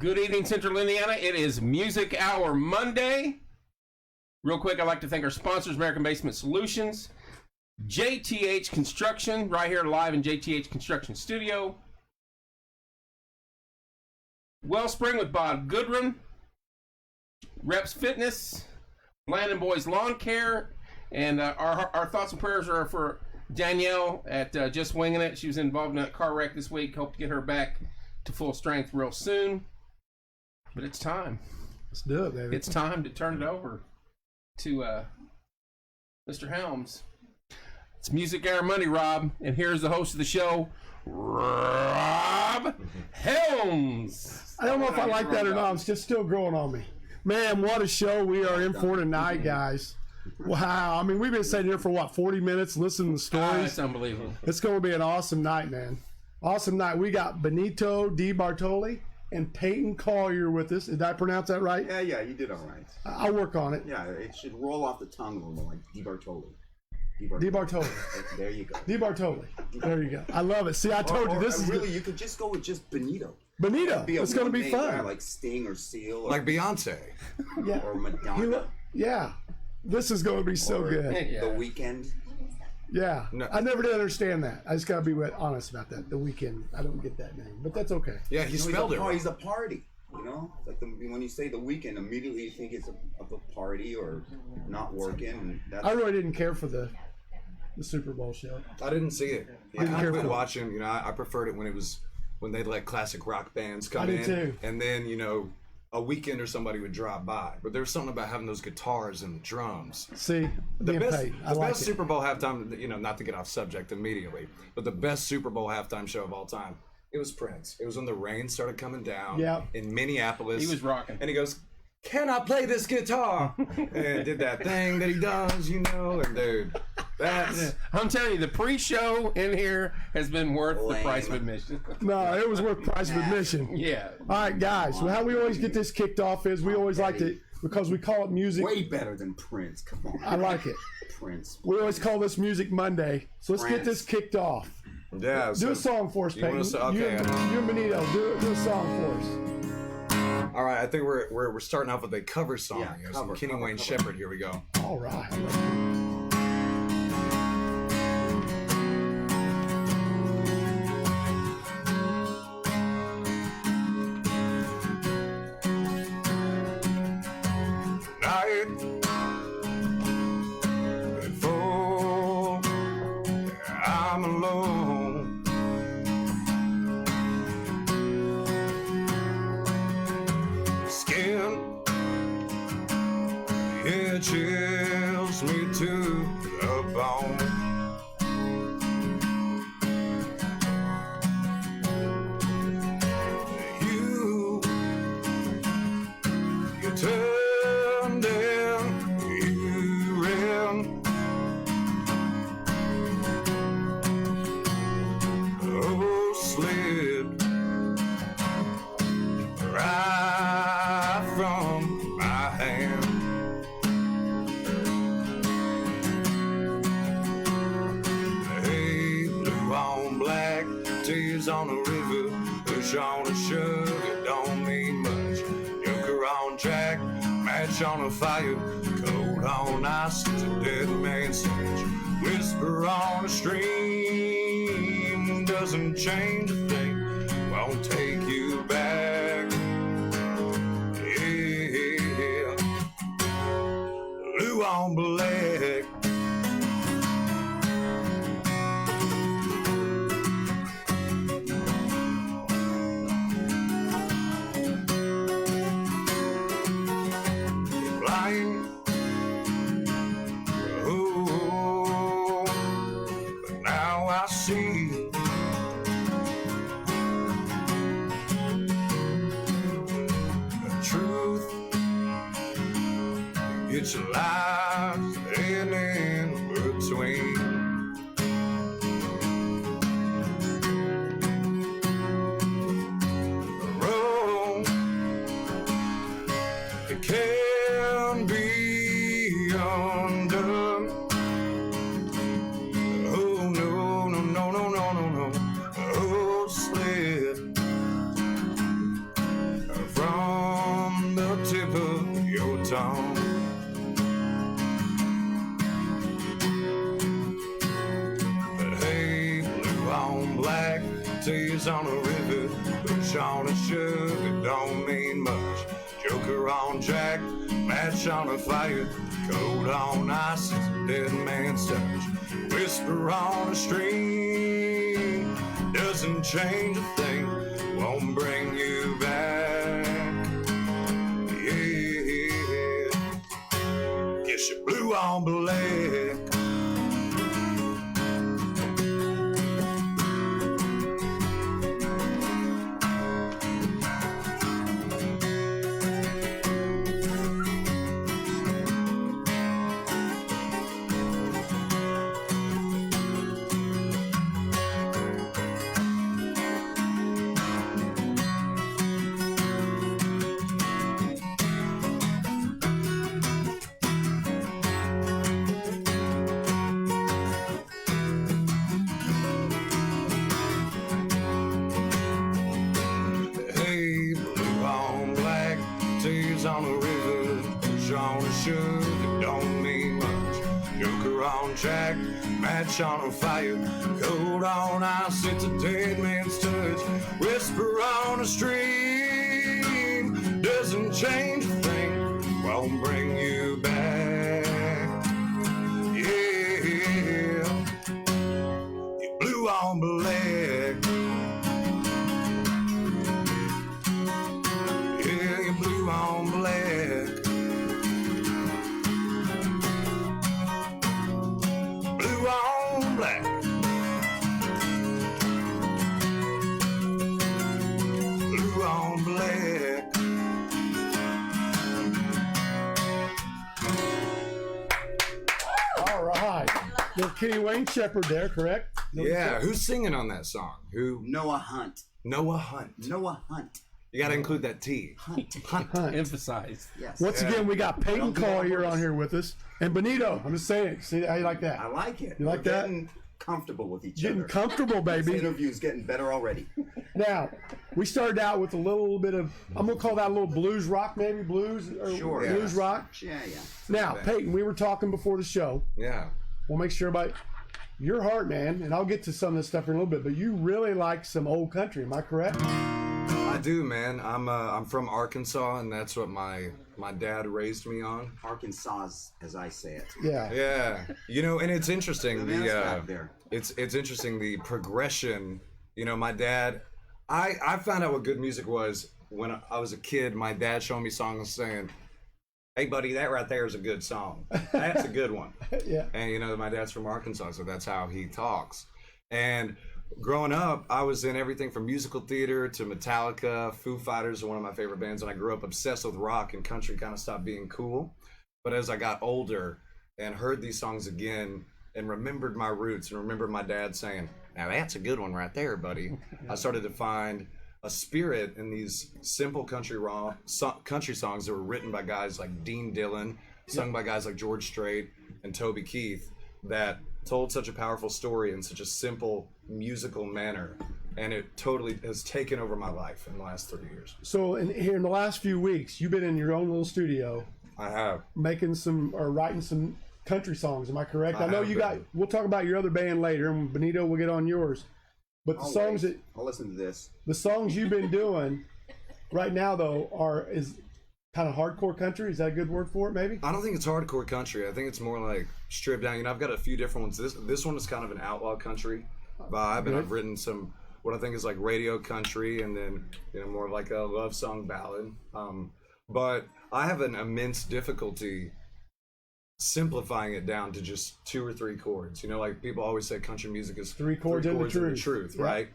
Good evening, Central Indiana. It is Music Hour Monday. Real quick, I'd like to thank our sponsors, American Basement Solutions, JTH Construction, right here live in JTH Construction Studio, Wellspring with Bob Goodrum, Reps Fitness, Land and Boys Lawn Care, and our thoughts and prayers are for Danielle at Just Winging It. She was involved in a car wreck this week. Hope to get her back to full strength real soon. But it's time. Let's do it, baby. It's time to turn it over to Mr. Helms. It's Music Hour Monday, Rob, and here's the host of the show, Rob Helms. I don't know if I like that or not. It's just still growing on me. Man, what a show we are in for tonight, guys. Wow. I mean, we've been sitting here for, 40 minutes listening to stories? It's unbelievable. It's going to be an awesome night, man. Awesome night. We got Benito, DiBartoli, and Payton Collier with us. Did I pronounce that right? Yeah, you did all right. I'll work on it. Yeah, it should roll off the tongue a little more, like DiBartoli. DiBartoli. There you go. DiBartoli. There you go. I love it. See, I told you this is really. You could just go with just Benito. Benito. It's going to be fun. Guy, like Sting or Seal, or, like Beyonce. Yeah. Or Madonna. Yeah. This is going to be so good. The Weeknd. Yeah. No. I never did understand that. I just got to be honest about that. The Weeknd. I don't get that name, but that's okay. Yeah, he spelled it wrong. He's a party. You know, it's like when you say The Weeknd, immediately you think it's a party or not working. And that's... I really didn't care for the Super Bowl show. I didn't see it. Didn't I care quit for it. watching. You know, I preferred it when they let classic rock bands come I in, did too. and then a Weeknd or somebody would drop by. But there's something about having those guitars and the drums. See, The being best, paid. I the like best it. Super Bowl halftime. Not to get off subject immediately, but the best Super Bowl halftime show of all time. It was Prince. It was when the rain started coming down in Minneapolis. He was rocking. And he goes, "Can I play this guitar?" And did that thing that he does, and dude, that's... I'm telling you, the pre-show in here has been worth the price of admission. No, it was worth price of admission. Yeah. All right, guys. Well, how we always get this kicked off is we always like to, because we call it music. Way better than Prince. Come on. I like it. Prince. We always call this Music Monday. So let's get this kicked off. Yeah. Do a song for us, Peyton. Okay. You and Benito, do a song for us. All right, I think we're starting off with a cover song. Yeah, Some Kenny Wayne Shepherd. Here we go. All right. Before I'm alone, skin, it chills me to the bone. You turned and you ran. Oh, slid right from my hand. Hey, blue on black, tears on a river, push on a sugar, don't mean much. Yucca on track, match on a fire, cold on ice, it's a dead man's stench. Whisper on a stream, doesn't change a thing, won't take you back. Yeah, blue on black. Flying, oh, but now I see the truth. It's lies and in between. The road, it can be undone. Oh no, no, no, no, no, no, no. Oh, slid tears on a river, push on a sugar, don't mean much. Joker on Jack, match on a fire, cold on ice is a dead man's touch. Whisper on a stream, doesn't change a thing, won't bring you back. Yeah, guess you're blue on black. On a river, push on a sugar, don't mean much. Joker on Jack, match on a fire, cold on ice, it's a dead man's touch. Whisper on a stream, doesn't change a thing, won't bring you back. Yeah, you blue on black. On black, blue on black, blue on black. All right. Little Kenny Wayne Shepherd there, correct? Yeah, who's singing on that song? Who? Noah Hunt. Noah Hunt. Noah Hunt. You got to include that T. Hunt. Hunt. Emphasized. Yes. Once again, we got Payton Don't do that on Collier purpose. on here with us. And Benito, I'm just saying. See how you like that? I like it. You like We're that? Getting comfortable with each Getting other. comfortable, This baby. interview's getting better already. Now, we started out with a little bit of, I'm going to call that a little blues rock, maybe? Blues? Or Sure. Blues Yeah. rock? Yeah. Now, Payton, we were talking before the show. Yeah. We'll make sure about your heart, man, and I'll get to some of this stuff in a little bit, but you really like some old country, am I correct? I do, man. I'm from Arkansas, and that's what my dad raised me on. Arkansas, as I say it. Yeah. Yeah, you know, and it's interesting. The man's back there. It's interesting the progression. You know, my dad. I found out what good music was when I was a kid. My dad showing me songs saying, "Hey, buddy, that right there is a good song. That's a good one." Yeah. And you know, my dad's from Arkansas, so that's how he talks. And growing up, I was in everything from musical theater to Metallica. Foo Fighters are one of my favorite bands, and I grew up obsessed with rock, and country kind of stopped being cool. But as I got older and heard these songs again and remembered my roots and remembered my dad saying, "Now that's a good one right there, buddy," I started to find a spirit in these simple country songs that were written by guys like Dean Dillon, sung by guys like George Strait and Toby Keith, that told such a powerful story in such a simple musical manner, and it totally has taken over my life in the last 3 years. So here in the last few weeks, you've been in your own little studio I have. making some or writing some country songs. Am I correct? I know have you been. got. We'll talk about your other band later, and Benito will get on yours. But the songs that I'll listen to this. the songs you've been doing right now though is kind of hardcore country. Is that a good word for it? Maybe. I don't think it's hardcore country. I think it's more like stripped down. You know, I've got a few different ones. This one is kind of an outlaw country vibe, and I've written some what I think is like radio country, and then more of like a love song ballad. But I have an immense difficulty simplifying it down to just 2 or 3 chords. Like people always say country music is 3 chords and the truth. Yeah. right?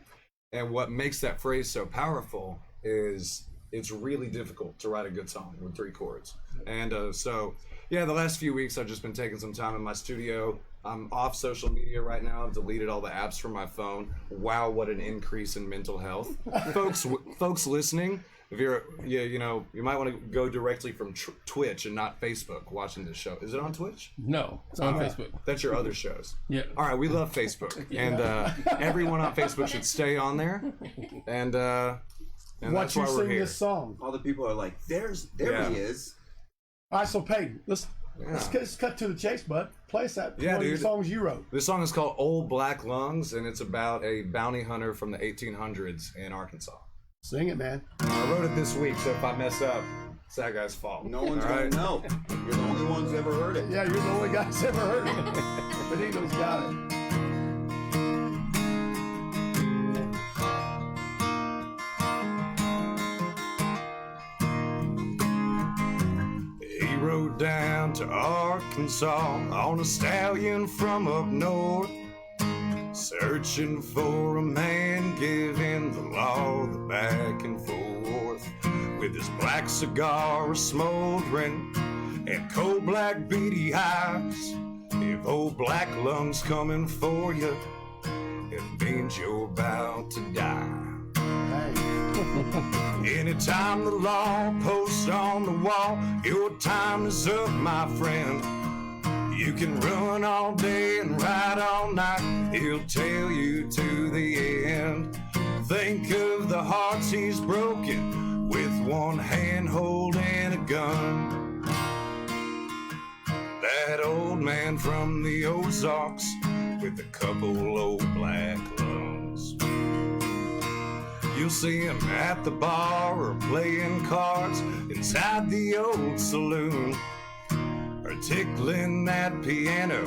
And what makes that phrase so powerful is it's really difficult to write a good song with 3 chords. And the last few weeks I've just been taking some time in my studio. I'm off social media right now. I've deleted all the apps from my phone. Wow, what an increase in mental health. Folks listening, if you're, you might want to go directly from Twitch and not Facebook watching this show. Is it on Twitch? No, it's on Facebook. That's your other shows. Yeah. All right, we love Facebook, and everyone on Facebook should stay on there. And Watch that's you why we're sing here. this song. All the people are like, there Yeah. he is. All right, so Payton, let's Yeah. Let's cut to the chase, bud. Play us that Yeah, one of your dude. songs you wrote. This song is called Old Black Lungs, and it's about a bounty hunter from the 1800s in Arkansas. Sing it, man. I wrote it this week, so if I mess up, it's that guy's fault. No one's All gonna right? know. You're the only ones who ever heard it. Yeah, you're the only guy that's ever heard it. Benito's got it. He rode down to Arkansas on a stallion from up north, searching for a man giving the law the back and forth. With his black cigar smoldering and coal black beady eyes, if old black lungs coming for you, it means you're about to die. Anytime the law posts on the wall, your time is up, my friend. You can run all day and ride all night, he'll tell you to the end. Think of the hearts he's broken with one hand holding a gun. That old man from the Ozarks with a couple old black lungs. You'll see him at the bar or playing cards inside the old saloon, or tickling that piano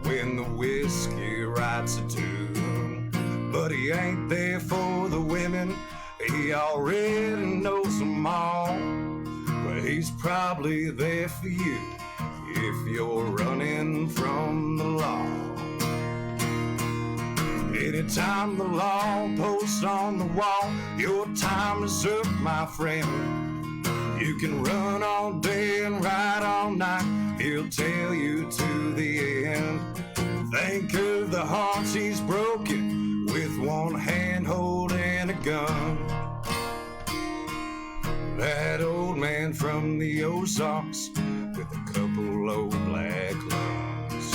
when the whiskey writes a tune. But he ain't there for the women, he already knows them all. But he's probably there for you if you're running from the law. Anytime the law posts on the wall, your time is up, my friend. You can run all day and ride all night, he'll tell you to the end. Think of the hearts he's broken with one hand holding a gun. That old man from the Ozarks with a couple old black lungs.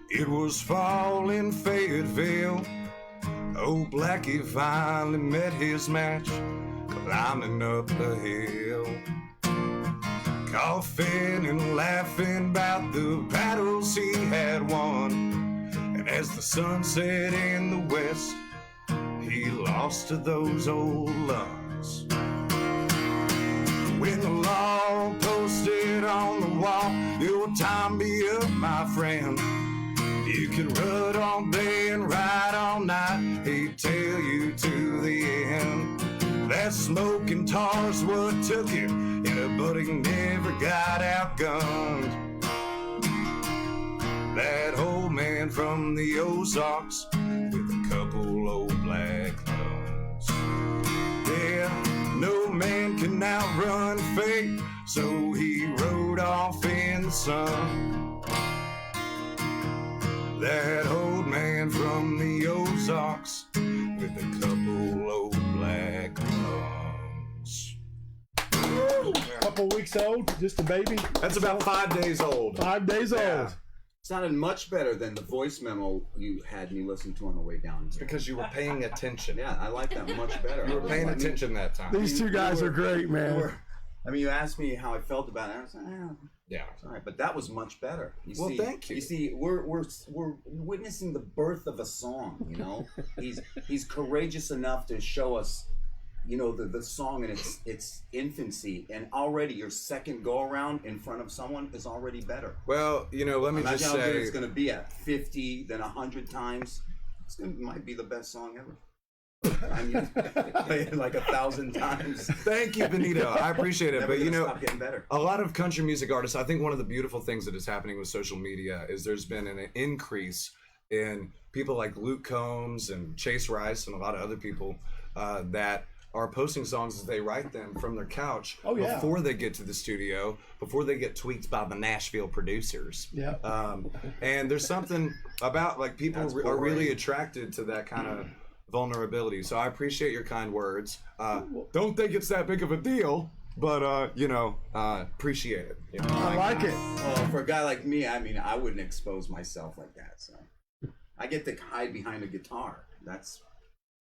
It was fall in Fayetteville. Old Blackie finally met his match, climbing up the hill, coughing and laughing about the battles he had won. And as the sun set in the west, he lost to those old lungs. When the law posted on the wall, your time be up, my friend. You can run all day and ride all night, he'd tell you to the end. That smoking tar's what took him, but he never got outgunned. That old man from the Ozarks with a couple old black lungs. Yeah, no man can outrun fate, so he rode off in the sun. That old man from the Ozarks with a couple old black lungs. Couple weeks old, just a baby. That's about 5 days old. 5 days Yeah. old. Sounded much better than the voice memo you had me listen to on the way down here. Because you were paying attention. Yeah, I like that much better. You were paying attention that time. These two guys are great, man. You asked me how I felt about it. I was like, Yeah. it's all right, but that was much better. Well, thank you. You see, we're witnessing the birth of a song. You know, he's courageous enough to show us, you know, the song in its infancy, and already your second go around in front of someone is already better. Well, you know, let me Imagine just how good say, it's going to be at 50, then 100 times. It might be the best song ever. I mean, play it like 1,000 times. thank you, Benito. I appreciate it. Never But you gonna know, stop getting better. a lot of country music artists, I think one of the beautiful things that is happening with social media is there's been an increase in people like Luke Combs and Chase Rice and a lot of other people that are posting songs as they write them from their couch before they get to the studio, before they get tweaked by the Nashville producers. Yeah. And there's something about, like, people That's are really boring. attracted to that kind of vulnerability. So I appreciate your kind words. Don't think it's that big of a deal, but appreciate it. You know? I like it. Well, for a guy like me, I mean, I wouldn't expose myself like that. So I get to hide behind a guitar. That's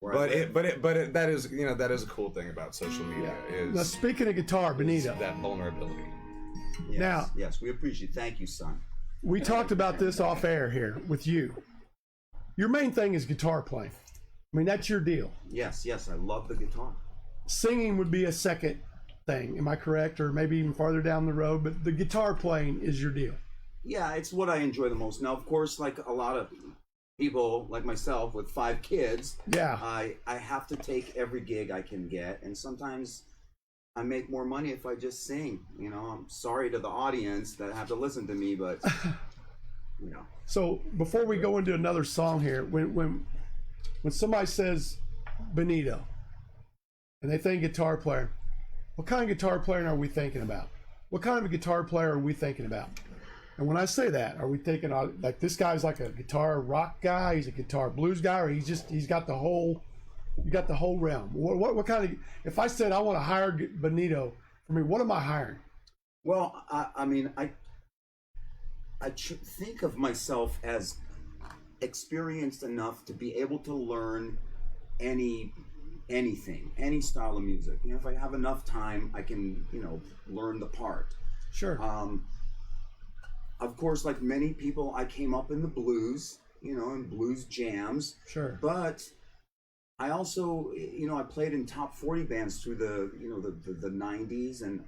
where I live. That is a cool thing about social media Now, is speaking of guitar, Benito, that vulnerability. Yes, now- yes, we appreciate. Thank you, son. we talked about this off air here with you. Your main thing is guitar playing. I mean, that's your deal. Yes, I love the guitar. Singing would be a second thing. Am I correct? Or maybe even farther down the road, but the guitar playing is your deal. Yeah, it's what I enjoy the most. Now, of course, like a lot of people like myself with 5 kids, Yeah. I have to take every gig I can get, and sometimes I make more money if I just sing. You know, I'm sorry to the audience that have to listen to me, but you know. So before we go into another song here, when somebody says Benito and they think guitar player, what kind of guitar player are we thinking about? What kind of a guitar player are we thinking about? And when I say that, are we thinking like this guy's like a guitar rock guy, he's a guitar blues guy, or he's got the whole realm? What kind of, if I said I want to hire Benito, for me, what am I hiring? Well, I mean, I think of myself as experienced enough to be able to learn anything, any style of music. You know, if I have enough time, I can, learn the part. Sure. Of course, like many people, I came up in the blues, in blues jams. Sure. But I also, I played in top 40 bands through the 90s and,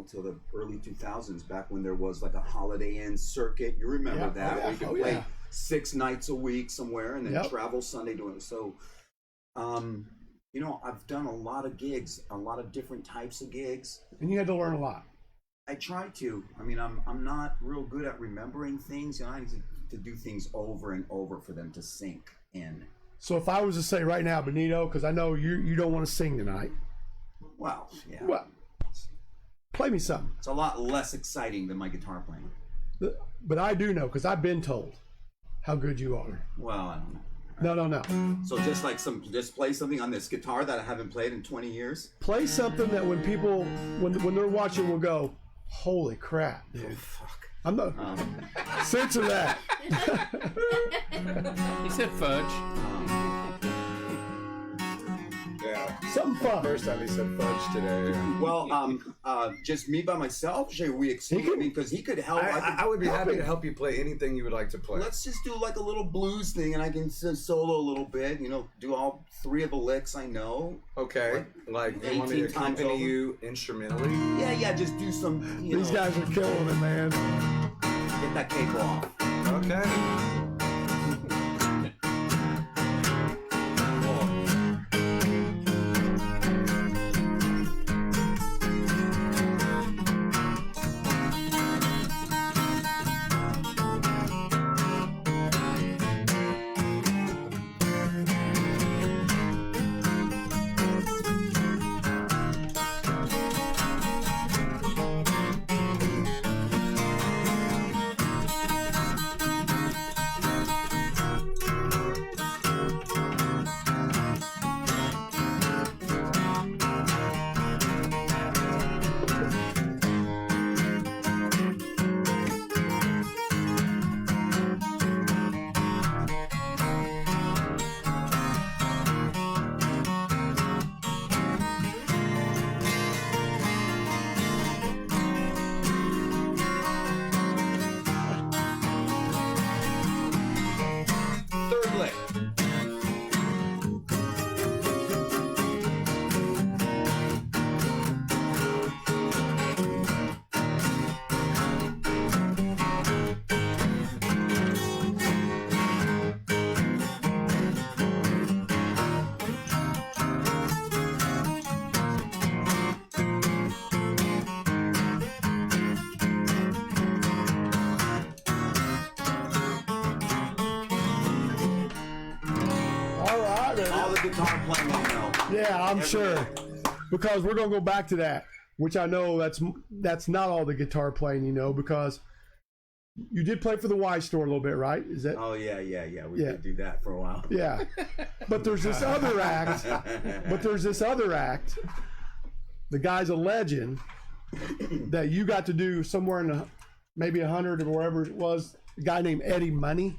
till the early 2000s, back when there was like a Holiday Inn circuit. You remember that? Where you could play 6 nights a week somewhere and then travel Sunday doing it. So, I've done a lot of gigs, a lot of different types of gigs. And you had to learn a lot. I try to. I mean, I'm not real good at remembering things. I need to do things over and over for them to sink in. So if I was to say right now, Benito, because I know you don't want to sing tonight. Well, yeah. Well, play me something. It's a lot less exciting than my guitar playing. But I do know, because I've been told how good you are. Well, I don't know. No. So just play something on this guitar that I haven't played in 20 years. Play something that when people, when they're watching, will go, holy crap, dude. Oh, fuck. I'm not. Censor that. He said fudge. Yeah. Something fun. First time he said fudge today. Well, just me by myself? Should we exclude? I mean, because he could help. I would be happy to help you play anything you would like to play. Let's just do like a little blues thing, and I can solo a little bit. Do all 3 of the licks I know. Okay. Like you want me to 18 times accompany over? you instrumentally? Yeah. Just do some. These guys are killing it, man. Get that cake off. Okay. Third lick. All right, man. All the guitar playing I know. Yeah, I'm Every sure. day. Because we're gonna go back to that, which I know that's not all the guitar playing, because You did play for the Y store a little bit, right? Is that? Oh yeah. We Yeah. did do that for a while. Yeah. But there's this other act. The guy's a legend that you got to do somewhere in maybe 100 or wherever it was. A guy named Eddie Money.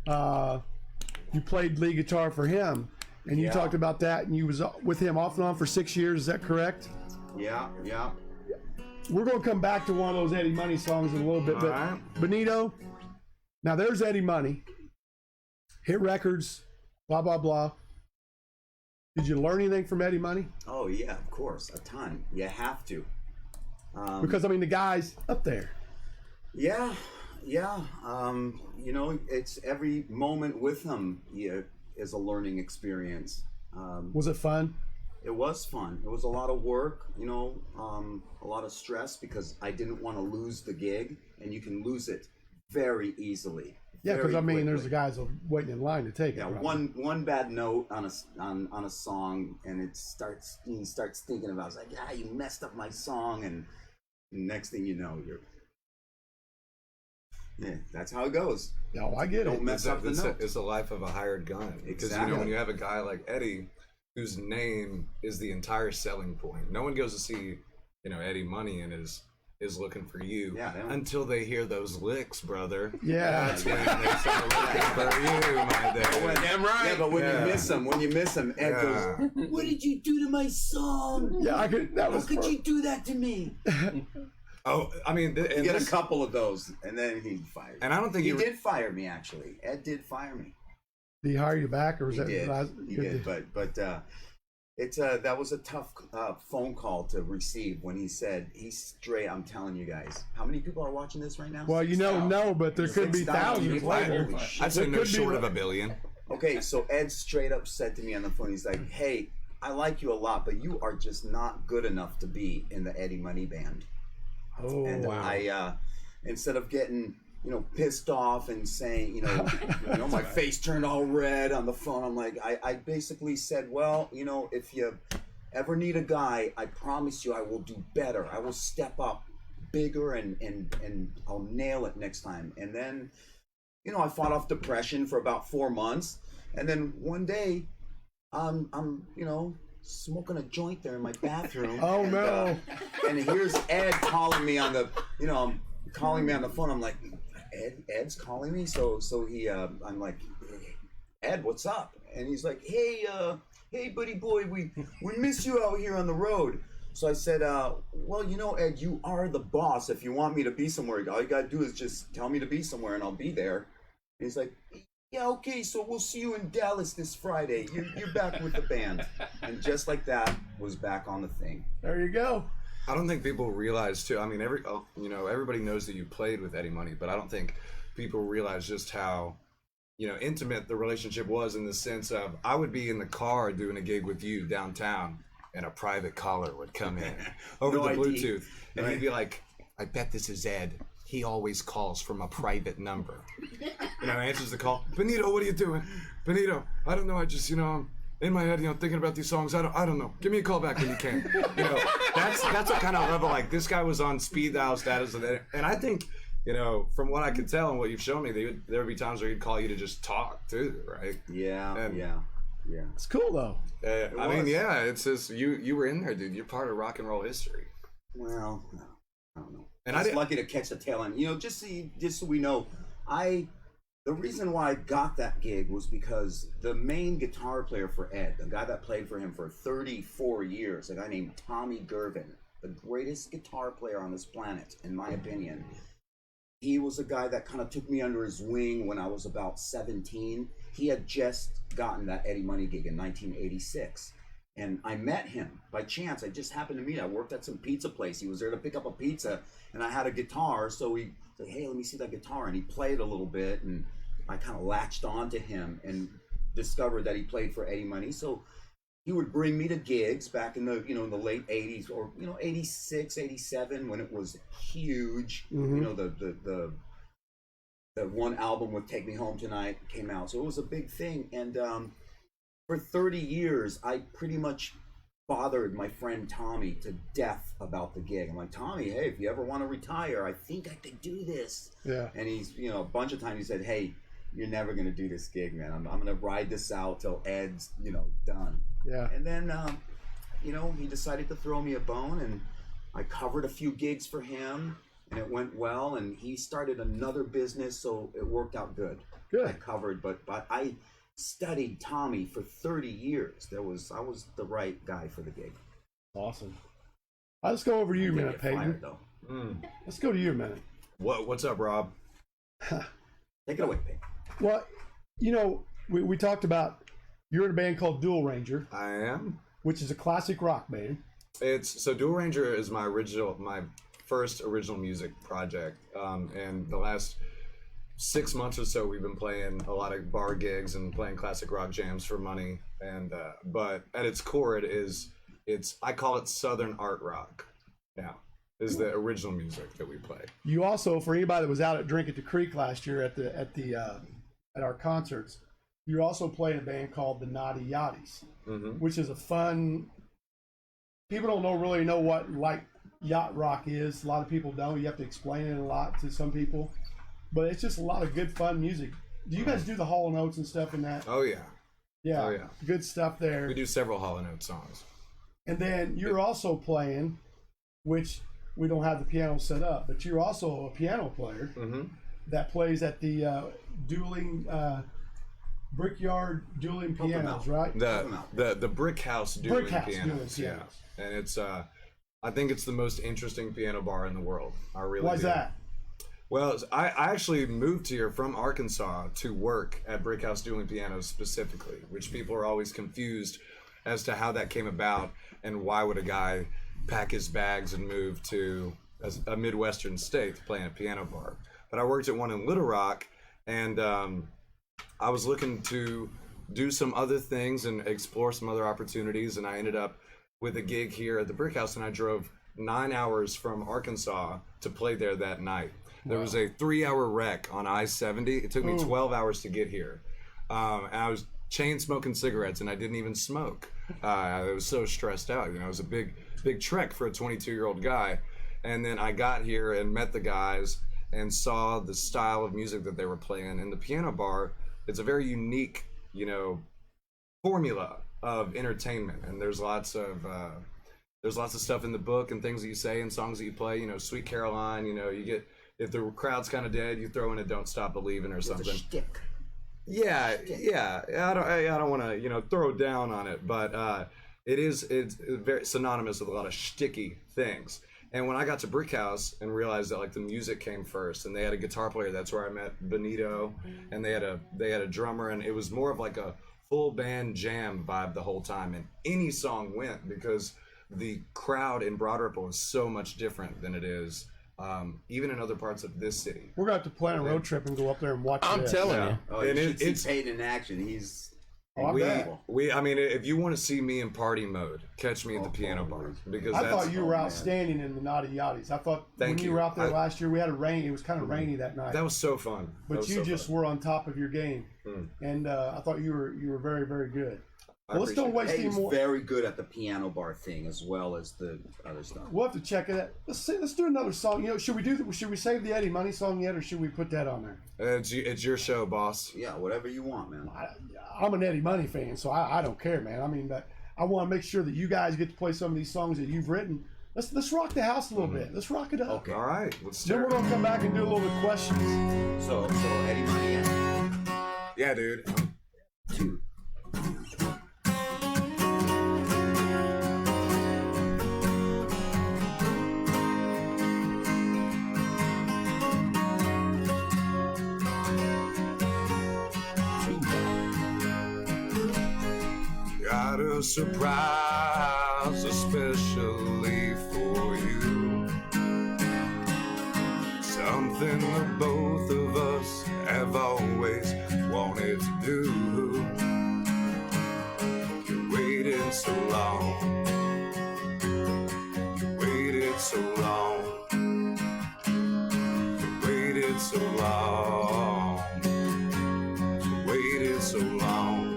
You played lead guitar for him, and you Yeah. talked about that, and you was with him off and on for 6 years. Is that correct? Yeah. We're going to come back to one of those Eddie Money songs in a little bit, but right. Benito, now there's Eddie Money, hit records, blah, blah, blah. Did you learn anything from Eddie Money? Oh yeah, of course, a ton. You have to. Because, I mean, the guy's up there. Yeah. You know, it's every moment with him is a learning experience. Was it fun? It was fun. It was a lot of work, you know, a lot of stress because I didn't want to lose the gig, and you can lose it very easily. Yeah, because, very I mean, quickly. there's the guys waiting in line to take Yeah, it. Right? one bad note on a song, and he starts thinking about, it's like, yeah, you messed up my song, and next thing you know, that's how it goes. Oh, I get Don't it. mess up the note. It's the life of a hired gun. Because you know, Exactly. when you have a guy like Eddie, whose name is the entire selling point. No one goes to see, you know, Eddie Money and is looking for you until they hear those licks, brother. Yeah. That's when they start looking for you, my dude. Damn right. Yeah, but when you miss him, Ed goes, "What did you do to my song? Yeah, I could. That How was. could you do that to me?" Oh, I mean, You get a couple of those, and then he fired. and I don't think He did fire me, actually. Ed did fire me. Did he hire you back, or was He that? did. He did. But it's that was a tough phone call to receive when he said, he's straight. I'm telling you guys, how many people are watching this right now? Well, you know, 6,000. no, but there could be 6,000 thousands people. later. Holy shit. I'd say There no could be short of like- $1 billion. Okay, so Ed straight up said to me on the phone, he's like, "Hey, I like you a lot, but you are just not good enough to be in the Eddie Money band." Oh, And wow. I, instead of getting, you know, pissed off and saying, you know, my face turned all red on the phone, I'm like, I basically said, well, you know, if you ever need a guy, I promise you I will do better. I will step up bigger and I'll nail it next time. And then, you know, I fought off depression for about 4 months. And then one day, I'm you know, smoking a joint there in my bathroom. Oh, and, no. And here's Ed calling me on the, you know, calling me on the phone. I'm like, Ed's calling me. So he, I'm like, Ed, what's up? And he's like, hey, buddy boy, we miss you out here on the road. So I said, well, you know, Ed, you are the boss. If you want me to be somewhere, all you gotta do is just tell me to be somewhere and I'll be there. And he's like, yeah, okay, so we'll see you in Dallas this Friday. You're back with the band. And just like that, was back on the thing. There you go. I don't think people realize too. I mean, you know, everybody knows that you played with Eddie Money, but I don't think people realize just how, you know, intimate the relationship was, in the sense of, I would be in the car doing a gig with you downtown, and a private caller would come in over No the ID. Bluetooth, and he'd be like, "I bet this is Ed. He always calls from a private number." You know, answers the call. "Benito, what are you doing?" "Benito, I don't know. I just, you know, I'm in my head, you know, thinking about these songs. I don't know. Give me a call back when you can." You know, that's what kind of level, like, this guy was on speed dial status, and I think, you know, from what I could tell and what you've shown me, there would be times where he'd call you to just talk too, right? Yeah, And- yeah. It's cool though. I mean, was. yeah, it's just you were in there, dude. You're part of rock and roll history. Well, I don't know. And I I was didn't- lucky to catch the tail end. You know, just so we know, the reason why I got that gig was because the main guitar player for Ed, the guy that played for him for 34 years, a guy named Tommy Gervin, the greatest guitar player on this planet, in my opinion. He was a guy that kind of took me under his wing when I was about 17. He had just gotten that Eddie Money gig in 1986. And I met him by chance. I just happened to meet him. I worked at some pizza place. He was there to pick up a pizza, and I had a guitar. So he said, "Hey, let me see that guitar." And he played a little bit, and I kind of latched onto him and discovered that he played for Eddie Money. So he would bring me to gigs back in the, you know, in the late 80s, or, you know, 86, 87, when it was huge. Mhm. You know, the one album with Take Me Home Tonight came out. So it was a big thing. And for 30 years, I pretty much bothered my friend Tommy to death about the gig. I'm like, Tommy, hey, if you ever want to retire, I think I could do this. Yeah. And he's, a bunch of times he said, hey, you're never going to do this gig, man. I'm going to ride this out till Ed's, done. Yeah. And then, he decided to throw me a bone, and I covered a few gigs for him, and it went well, and he started another business, so it worked out good. Good. I covered, but I studied Tommy for 30 years. I was the right guy for the gig. Awesome. Let's go over to you a minute, Get Payton. fired, though. Let's go to you a minute. What's up, Rob? Take it away, Payton. Well, we talked about you're in a band called Duel Ranger, I am. which is a classic rock band. So Duel Ranger is my first original music project, and the last 6 months or so we've been playing a lot of bar gigs and playing classic rock jams for money. And but at its core, I call it Southern art rock. Now is the original music that we play. You also, for anybody that was out at Drink at the Creek last year at our concerts, you're also playing a band called the Naughty Yachties, which is a fun. People don't really know what yacht rock is. A lot of people don't. You have to explain it a lot to some people, but it's just a lot of good fun music. Do you guys do the Hall & Oates and stuff in that? Oh yeah. Yeah. Oh yeah. Good stuff there. We do several Hall & Oates songs. And then you're also playing, which we don't have the piano set up, but you're also a piano player that plays at the Brickyard Dueling Pianos, right? The Brick House Dueling Brick House Pianos. Dueling Yeah. Pianos. And it's I think it's the most interesting piano bar in the world. I really Why's do. that? Well, I actually moved here from Arkansas to work at Brick House Dueling Pianos specifically, which people are always confused as to how that came about and why would a guy pack his bags and move to a Midwestern state to play in a piano bar. But I worked at one in Little Rock, and I was looking to do some other things and explore some other opportunities, and I ended up with a gig here at the Brick House, and I drove 9 hours from Arkansas to play there that night. There was a 3-hour wreck on I-70. It took me 12 hours to get here. And I was chain smoking cigarettes, and I didn't even smoke. I was so stressed out. It was a big trek for a 22-year-old guy. And then I got here and met the guys and saw the style of music that they were playing. And the piano bar, it's a very unique, formula of entertainment. And there's lots of stuff in the book and things that you say and songs that you play. Sweet Caroline. You get, if the crowd's kind of dead, you throw in a "Don't Stop Believin'" or something. It's a shtick. Yeah. I don't want to throw down on it, but it's very synonymous with a lot of shticky things. And when I got to Brick House and realized that the music came first, and they had a guitar player, that's where I met Benito, and they had a drummer, and it was more of a full band jam vibe the whole time, and any song went because the crowd in Broad Ripple is so much different than it is even in other parts of this city. We're going to have to plan a road trip and go up there and watch I'm this. telling you. Oh, And you should it's see Payton in action. He's bet. if you want to see me in party mode, catch me at the piano bar, because I that's thought you were outstanding in the Naughty Yachties. I thought Thank when you you. were out there last year, we had it was kind of rainy that night. that was so fun. That But was you so just fun. were on top of your game, and I thought you were very, very good. I Well, let's don't appreciate waste any He's more. very good at the piano bar thing as well as the other stuff. We'll have to check it out. Let's do another song. Should we save the Eddie Money song yet, or should we put that on there? It's your show, boss. Yeah, whatever you want, man. I'm an Eddie Money fan, so I don't care, man. I mean, but I want to make sure that you guys get to play some of these songs that you've written. Let's rock the house a little bit. Let's rock it up. Okay. All right, let's Then we're start. gonna come back and do a little bit of questions. So Eddie Money, Yeah, dude. 2. Got a surprise, especially for you. Something that both of us have always wanted to do. You waited so long. You waited so long. You waited so long. You waited so long.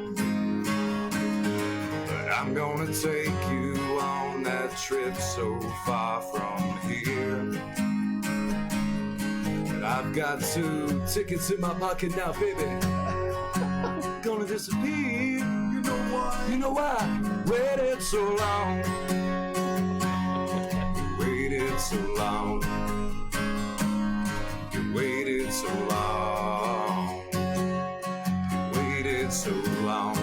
I'm gonna take you waited so far from here. But I've got 2 tickets in my pocket now, baby. Gonna disappear. You know why? You know why? Waited so long. Waited so long. You waited so long. Waited so long.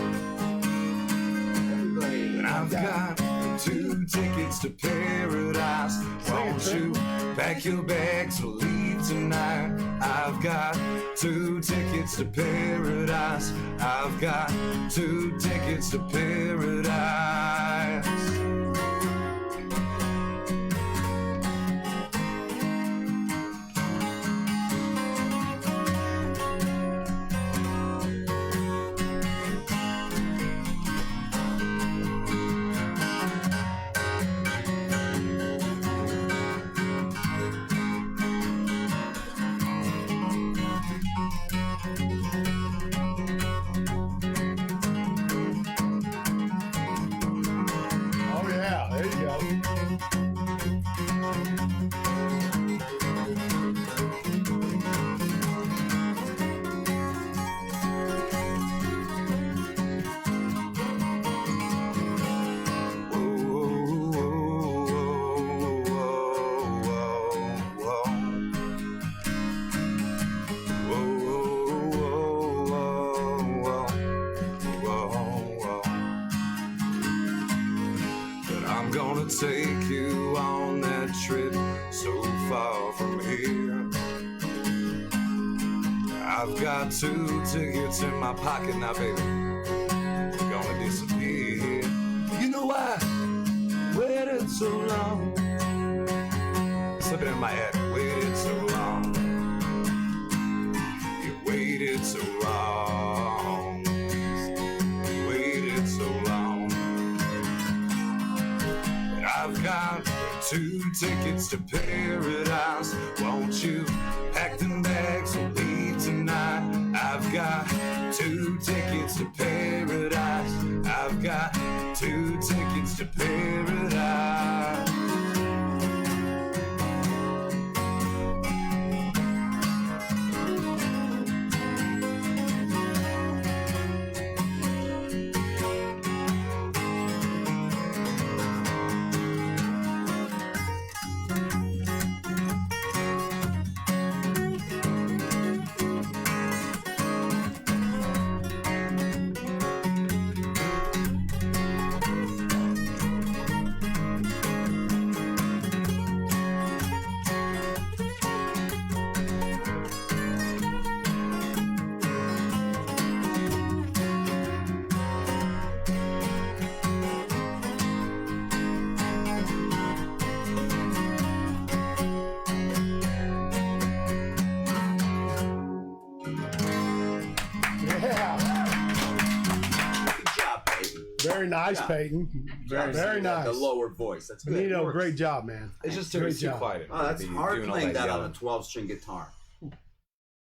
And I've got 2 tickets to paradise. Won't you pack your bags, we'll leave tonight. I've got 2 tickets to paradise. I've got 2 tickets to paradise. Oh yeah, there you go. But I'm gonna take you on that trip so far from here. I've got 2 tickets in my pocket now, baby. We're gonna disappear. You know why? Waited so long. Slipping in my head. Waited so long. You waited so long. Waited so long. But I've got 2 tickets to paradise. Won't you pack them bags and leave tonight? I've got 2 tickets to paradise. I've got 2 tickets to paradise. Very nice, Payton. Very nice. The lower voice. That's good. Benito, great job, man. It's just Great too job. quiet. Oh, that's Be hard doing all playing that on yelling. a 12-string guitar.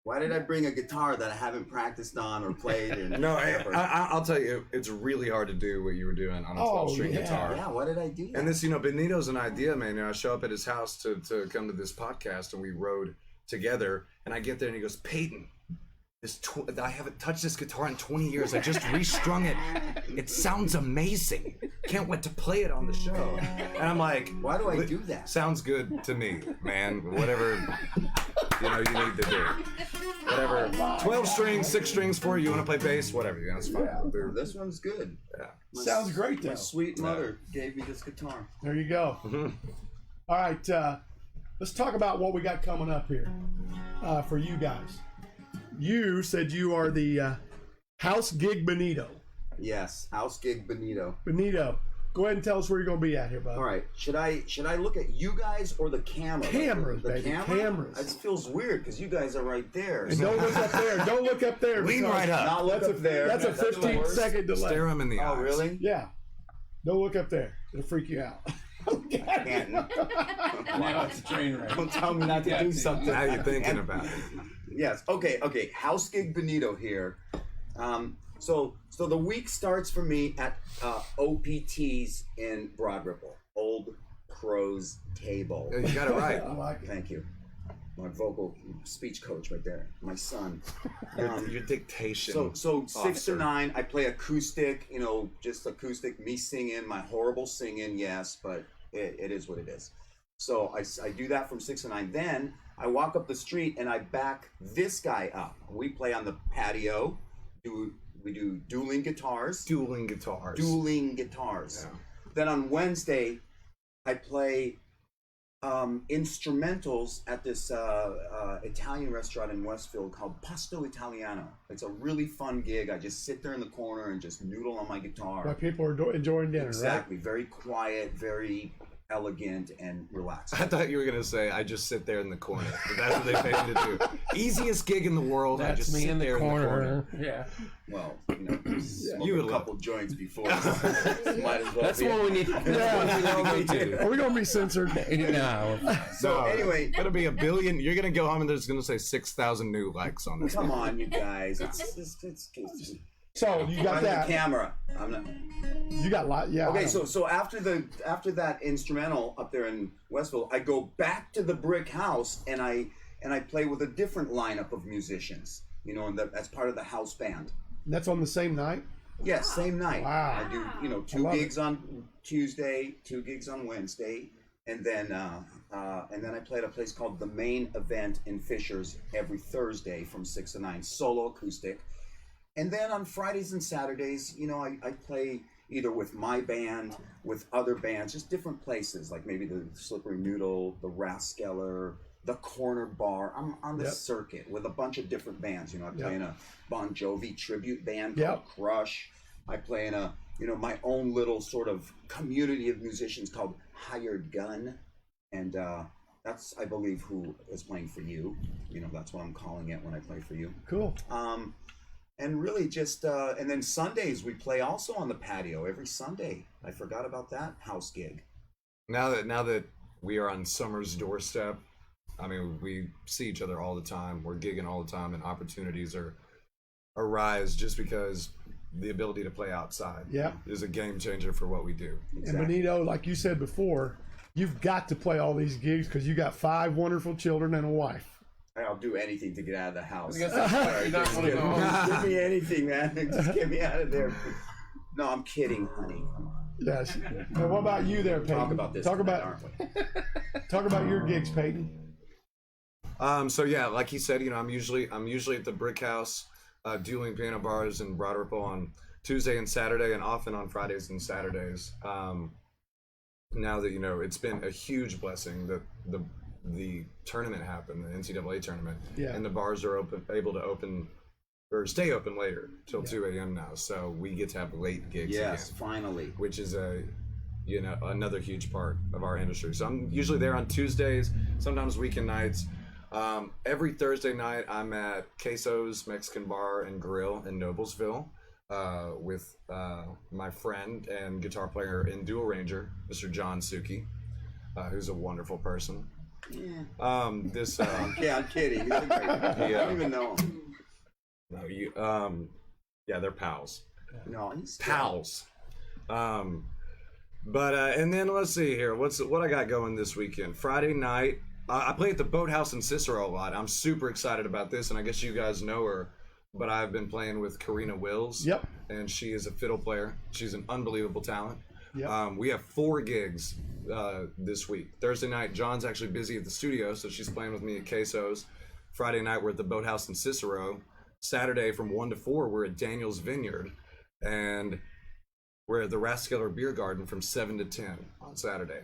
Why did I bring a guitar that I haven't practiced on or played? And No, ever? I'll tell you, it's really hard to do what you were doing on a 12-string yeah. guitar. Yeah, why did I do that? And this, Benito's an idea, man. I show up at his house to come to this podcast, and we rode together. And I get there, and he goes, "Payton, I haven't touched this guitar in 20 years. I just restrung it. It sounds amazing. Can't wait to play it on the show." And I'm like, Why do I do that? Sounds good to me, man. Whatever you need to do. Whatever. 12 strings, 6 strings, 4. You want to play bass? Whatever. It's fine. Yeah. This one's good. Yeah. Sounds great, though. My sweet mother gave me this guitar. There you go. All right, let's talk about what we got coming up here for you guys. You said you are the House Gig Benito. Yes, house gig Benito. Benito, go ahead and tell us where you're going to be at here, bud. All right, should I look at you guys or the camera? Cameras, the baby, camera? cameras. It feels weird because you guys are right there. And don't look up there. Don't look up there. Lean because right up. Not look That's up there. That's a That's the 15-second delay. Stare him in the eyes. Oh, really? Yeah. Don't look up there. It'll freak you out. Can't. Now it's a train wreck. Don't tell me not to do something. Now you're thinking about it. Yes. Okay. House gig Benito here. So the week starts for me at OPT's in Broad Ripple, Old crow's table. You got it right. I like it. Thank you. My vocal speech coach right there. My son. Your dictation. So 6 officer. to 9, I play acoustic, just acoustic, me singing, my horrible singing, yes, but it is what it is. So I do that from 6 to 9. Then I walk up the street and I back this guy up. We play on the patio. We do dueling guitars. Dueling guitars. Yeah. Then on Wednesday, I play instrumentals at this Italian restaurant in Westfield called Pasto Italiano. It's a really fun gig. I just sit there in the corner and just noodle on my guitar. While people are enjoying dinner, Exactly. Very quiet, very elegant, and relaxed. I thought you were gonna say I just sit there in the corner. But that's what they pay me to do. Easiest gig in the world. I That's just me sit in the there corner. in the corner. Yeah. Well, smoked You a would couple joints before. Might as well That's be. the one we need. That's the one we need to go Are we gonna be censored? to. No. So anyway, It's gonna be 1 billion. You're gonna go home and there's gonna say 6,000 new likes on this. come on, you guys. It's So you got on the that. camera. I'm not. You got lot. Yeah. I Okay, know. so after that instrumental up there in Westville, I go back to the brick house and I play with a different lineup of musicians. As part of the house band. That's on the same night. Yes, same night. Wow. I do 2 love gigs on Tuesday, 2 gigs on Wednesday, and then I play at a place called The Main Event in Fishers every Thursday from 6 to 9, solo acoustic. And then on Fridays and Saturdays, I play either with my band, with other bands, just different places, like maybe the Slippery Noodle, the Raskeller, the Corner Bar. I'm on the circuit with a bunch of different bands. I play in a Bon Jovi tribute band called Crush. I play in a, my own little sort of community of musicians called Hired Gun. And that's, I believe, who is playing for you. That's what I'm calling it when I play for you. Cool. And really just, and then Sundays we play also on the patio every Sunday. I forgot about that house gig. Now that we are on summer's doorstep, I mean, we see each other all the time. We're gigging all the time, and opportunities arise just because the ability to play outside is a game changer for what we do. And Benito, like you said before, you've got to play all these gigs because you got 5 wonderful children and a wife. I'll do anything to get out of the house. You're not gonna go home. Give me anything, man. Just get me out of there. No, I'm kidding, honey. Come on. Yes. Now, what about you there, Peyton? Talk about this. Talk tonight, about aren't we? talk about your gigs, Peyton. So yeah, like he said, I'm usually at the Brick House, dueling piano bars in Broad Ripple on Tuesday and Saturday, and often on Fridays and Saturdays. Now that it's been a huge blessing that the tournament happened, the NCAA tournament, and the bars are able to open or stay open later till 2 a.m. now, so we get to have late gigs again, finally. which is another huge part of our industry. So I'm usually there on Tuesdays, sometimes weekend nights. Every Thursday night I'm at Queso's Mexican Bar and Grill in Noblesville with my friend and guitar player in Duel Ranger, Mr. John Suki, who's a wonderful person. Yeah. I'm kidding. He's a great guy. I don't even know him. No, they're pals. No, he's Pals. But and then let's see here. What I got going this weekend? Friday night, I play at the Boathouse in Cicero a lot. I'm super excited about this, and I guess you guys know her, but I've been playing with Karina Wills. Yep. And she is a fiddle player. She's an unbelievable talent. Yep. We have 4 gigs this week. Thursday night, John's actually busy at the studio, so she's playing with me at Queso's. Friday night, we're at the Boathouse in Cicero. Saturday from 1 to 4, we're at Daniel's Vineyard, and we're at the Raskeller Beer Garden from 7 to 10 on Saturday.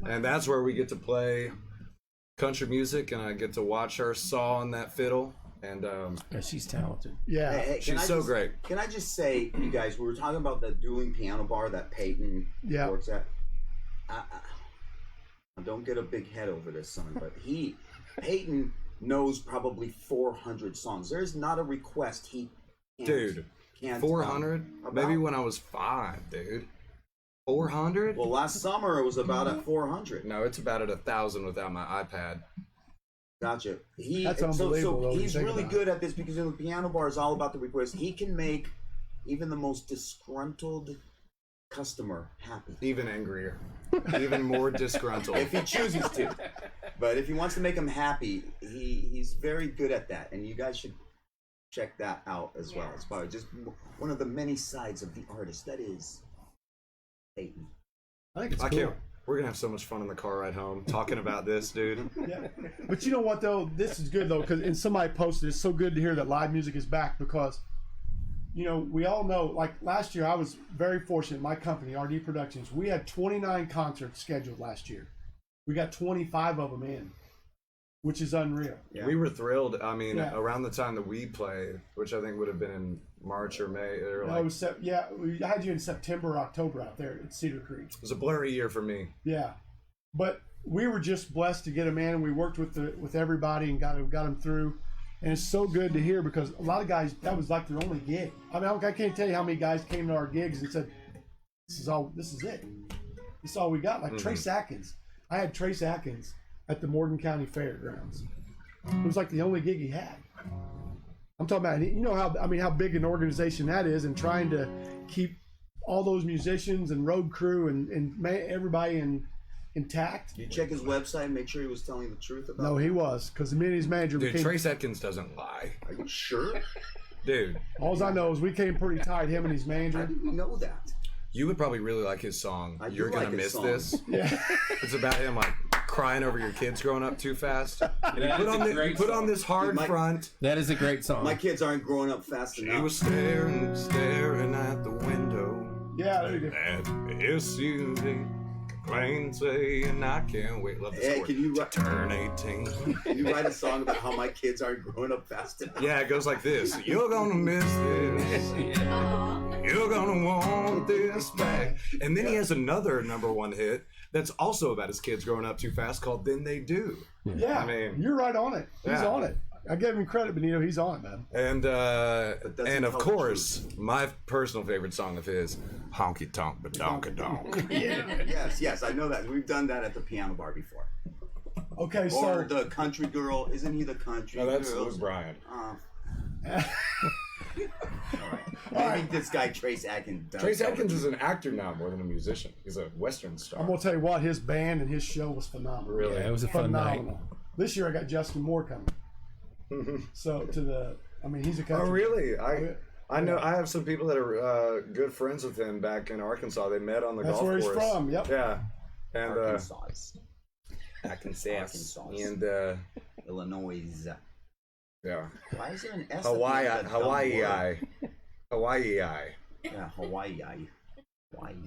And that's where we get to play country music, and I get to watch her saw on that fiddle. And Yeah, she's talented. Yeah. Hey, she's so great. Can I just say, you guys, we were talking about the dueling piano bar that Payton works at. I don't get a big head over this, son, but Payton knows probably 400 songs. There's not a request he can't 400? Maybe when I was 5, dude. 400? Well, last summer it was about at 400. No, it's about at 1,000 without my iPad. Gotcha. That's unbelievable, though, So when he's you think really about good at this because the piano bar is all about the request. He can make even the most disgruntled customer happy. Even angrier. Even more disgruntled. If he chooses to. But if he wants to make him happy, he's very good at that. And you guys should check that out as well. It's probably just one of the many sides of the artist that is Payton. I think it's I cool. can't. We're gonna have so much fun in the car ride home talking about this, dude. Yeah. But you know what though? This is good though, because and somebody posted it's so good to hear that live music is back because, you know, we all know, like last year I was very fortunate, my company, RD Productions, we had 29 concerts scheduled last year. We got 25 of them in, which is unreal. Yeah. We were thrilled. I mean, Yeah. around the time that we played, which I think would have been in March or May, or No, like, it was we had you in September or October out there at Cedar Creek. it was a blurry year for me. Yeah, but we were just blessed to get them in. We worked with everybody and got them through, and it's so good to hear because a lot of guys that was like their only gig. I mean, I can't tell you how many guys came to our gigs and said, "This is it. This is all we got." Like Trace Atkins, I had Trace Atkins at the Morgan County Fairgrounds. It was like the only gig he had. I'm talking about, you know how big an organization that is, and trying to keep all those musicians and road crew and everybody intact. Did you check his website and make sure he was telling the truth about No, he was, because the minute his manager Dude, became. Trace Atkins doesn't lie. Are you sure? Dude, All I know is we came pretty tight, him and his How manager. did you know that? you would probably really like his song. I do You're gonna like his miss song. this. Yeah. It's about him like crying over your kids growing up too fast. And That is a great you put on song. this hard Dude, my- front. That is a great song. My kids aren't growing up fast He enough. was staring at the window. Yeah, there you go. At the SUV, complain, saying I can't wait. Love this Hey, chord. can you to write- turn 18? Can you write a song about how my kids aren't growing up fast enough? Yeah, it goes like this. You're gonna miss this. You're gonna want this back. And then he has another #1 hit that's also about his kids growing up too fast called Then They Do. Yeah, I mean, you're right on it. He's yeah. on it. I give him credit, Benito. He's on it, man. And doesn't of tell the course, my personal favorite song of his, Honky Tonk Ba Donka Donk. Yes, I know that. We've done that at the piano bar before. Okay, Or so the country girl. Isn't he the country No, that's girl? Luke Bryan. All right. I think this guy Trace Atkins does. Trace Atkins is an actor now more than a musician. He's a Western star. I'm gonna tell you what, his band and his show was phenomenal. Really? Yeah, it was a fun night. Phenomenal. This year I got Justin Moore coming. So he's a country. Oh, really? Yeah. I know. I have some people that are good friends with him back in Arkansas. They met on the That's golf where he's course. from. Yep. Yeah, and Arkansas, Arkansas, Arkansas. and Illinois. yeah, Why is there an S? at the end of that dumb word? Hawaii. Yeah, Hawaii.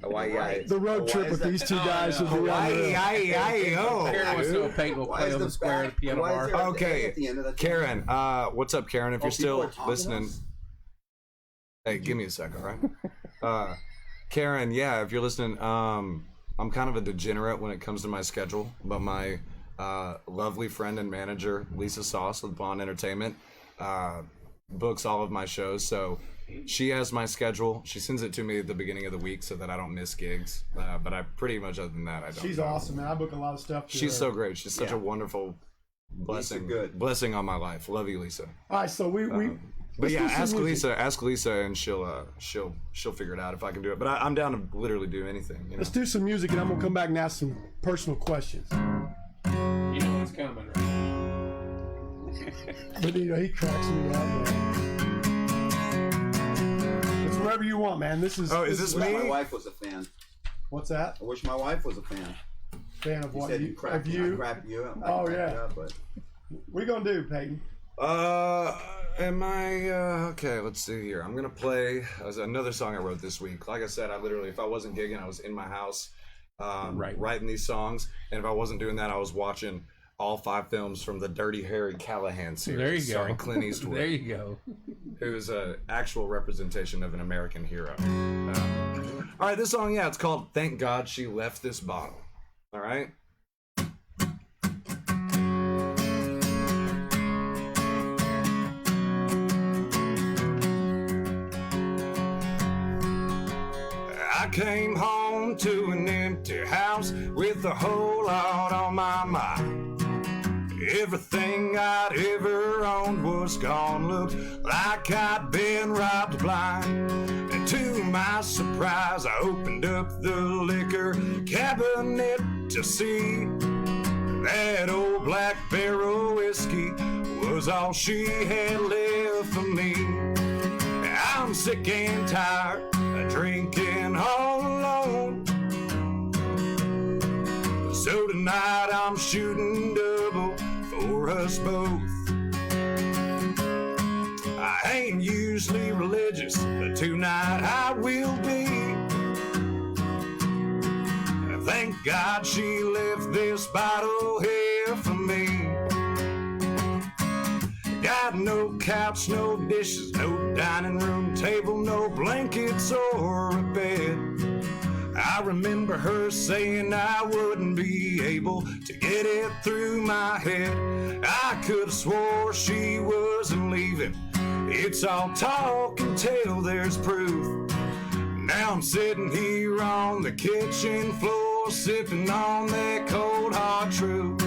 Hawaii. Right. The road Why trip is with that- these two Oh, guys no. will be unreal. Karen wants to know if Payton will Why play is on the the square at the piano why is bar. there an A Okay, at the end of that? Karen. What's up, Karen? If you're people still are talking to listening, us? hey, give me a second, all right? Karen, yeah, if you're listening, I'm kind of a degenerate when it comes to my schedule, but my lovely friend and manager, Lisa Sauce of Bond Entertainment, books all of my shows, so she has my schedule. She sends it to me at the beginning of the week so that I don't miss gigs, but I pretty much, other than that, I don't She's know. awesome, man. I book a lot of stuff. She's so great. She's such Yeah. a wonderful blessing. good. Blessing on my life. Love you, Lisa. All right, so we But let's yeah, do some ask music. Lisa, and she'll figure it out if I can do it. But I'm down to literally do anything. You know? Let's do some music, and I'm gonna come back and ask some personal questions. You know what's coming, right? Benito, he cracks me up, man. It's whatever you want, man. This is. Oh, is this I wish me? my wife was a fan. What's that? I wish my wife was a fan. Fan of You what? said you cracked of me. I you? cracked you up. Oh, I cracked yeah. you up, but What you gonna do, Peyton? Am I okay? Let's see here. I'm gonna play another song I wrote this week. Like I said, I literally, if I wasn't gigging, I was in my house, writing these songs, and if I wasn't doing that, I was watching all 5 films from the Dirty Harry Callahan series. There you go. Starring Clint Eastwood. There you go. Who's an actual representation of an American hero. All right, this song, yeah, it's called "Thank God She Left This Bottle." All right. I came home to an empty house with a whole lot on my mind. Everything I'd ever owned was gone. Looked like I'd been robbed blind. And to my surprise, I opened up the liquor cabinet to see that old Black Barrel whiskey was all she had left for me. I'm sick and tired of drinking all alone. So tonight I'm shooting double for us both. I ain't usually religious, but tonight I will be. Thank God she left this bottle here for me. Got no couch, no dishes, no dining room table, no blankets or a bed. I remember her saying I wouldn't be able to get it through my head. I could have swore she wasn't leaving. It's all talk until there's proof. Now I'm sitting here on the kitchen floor, sipping on that cold hard truth.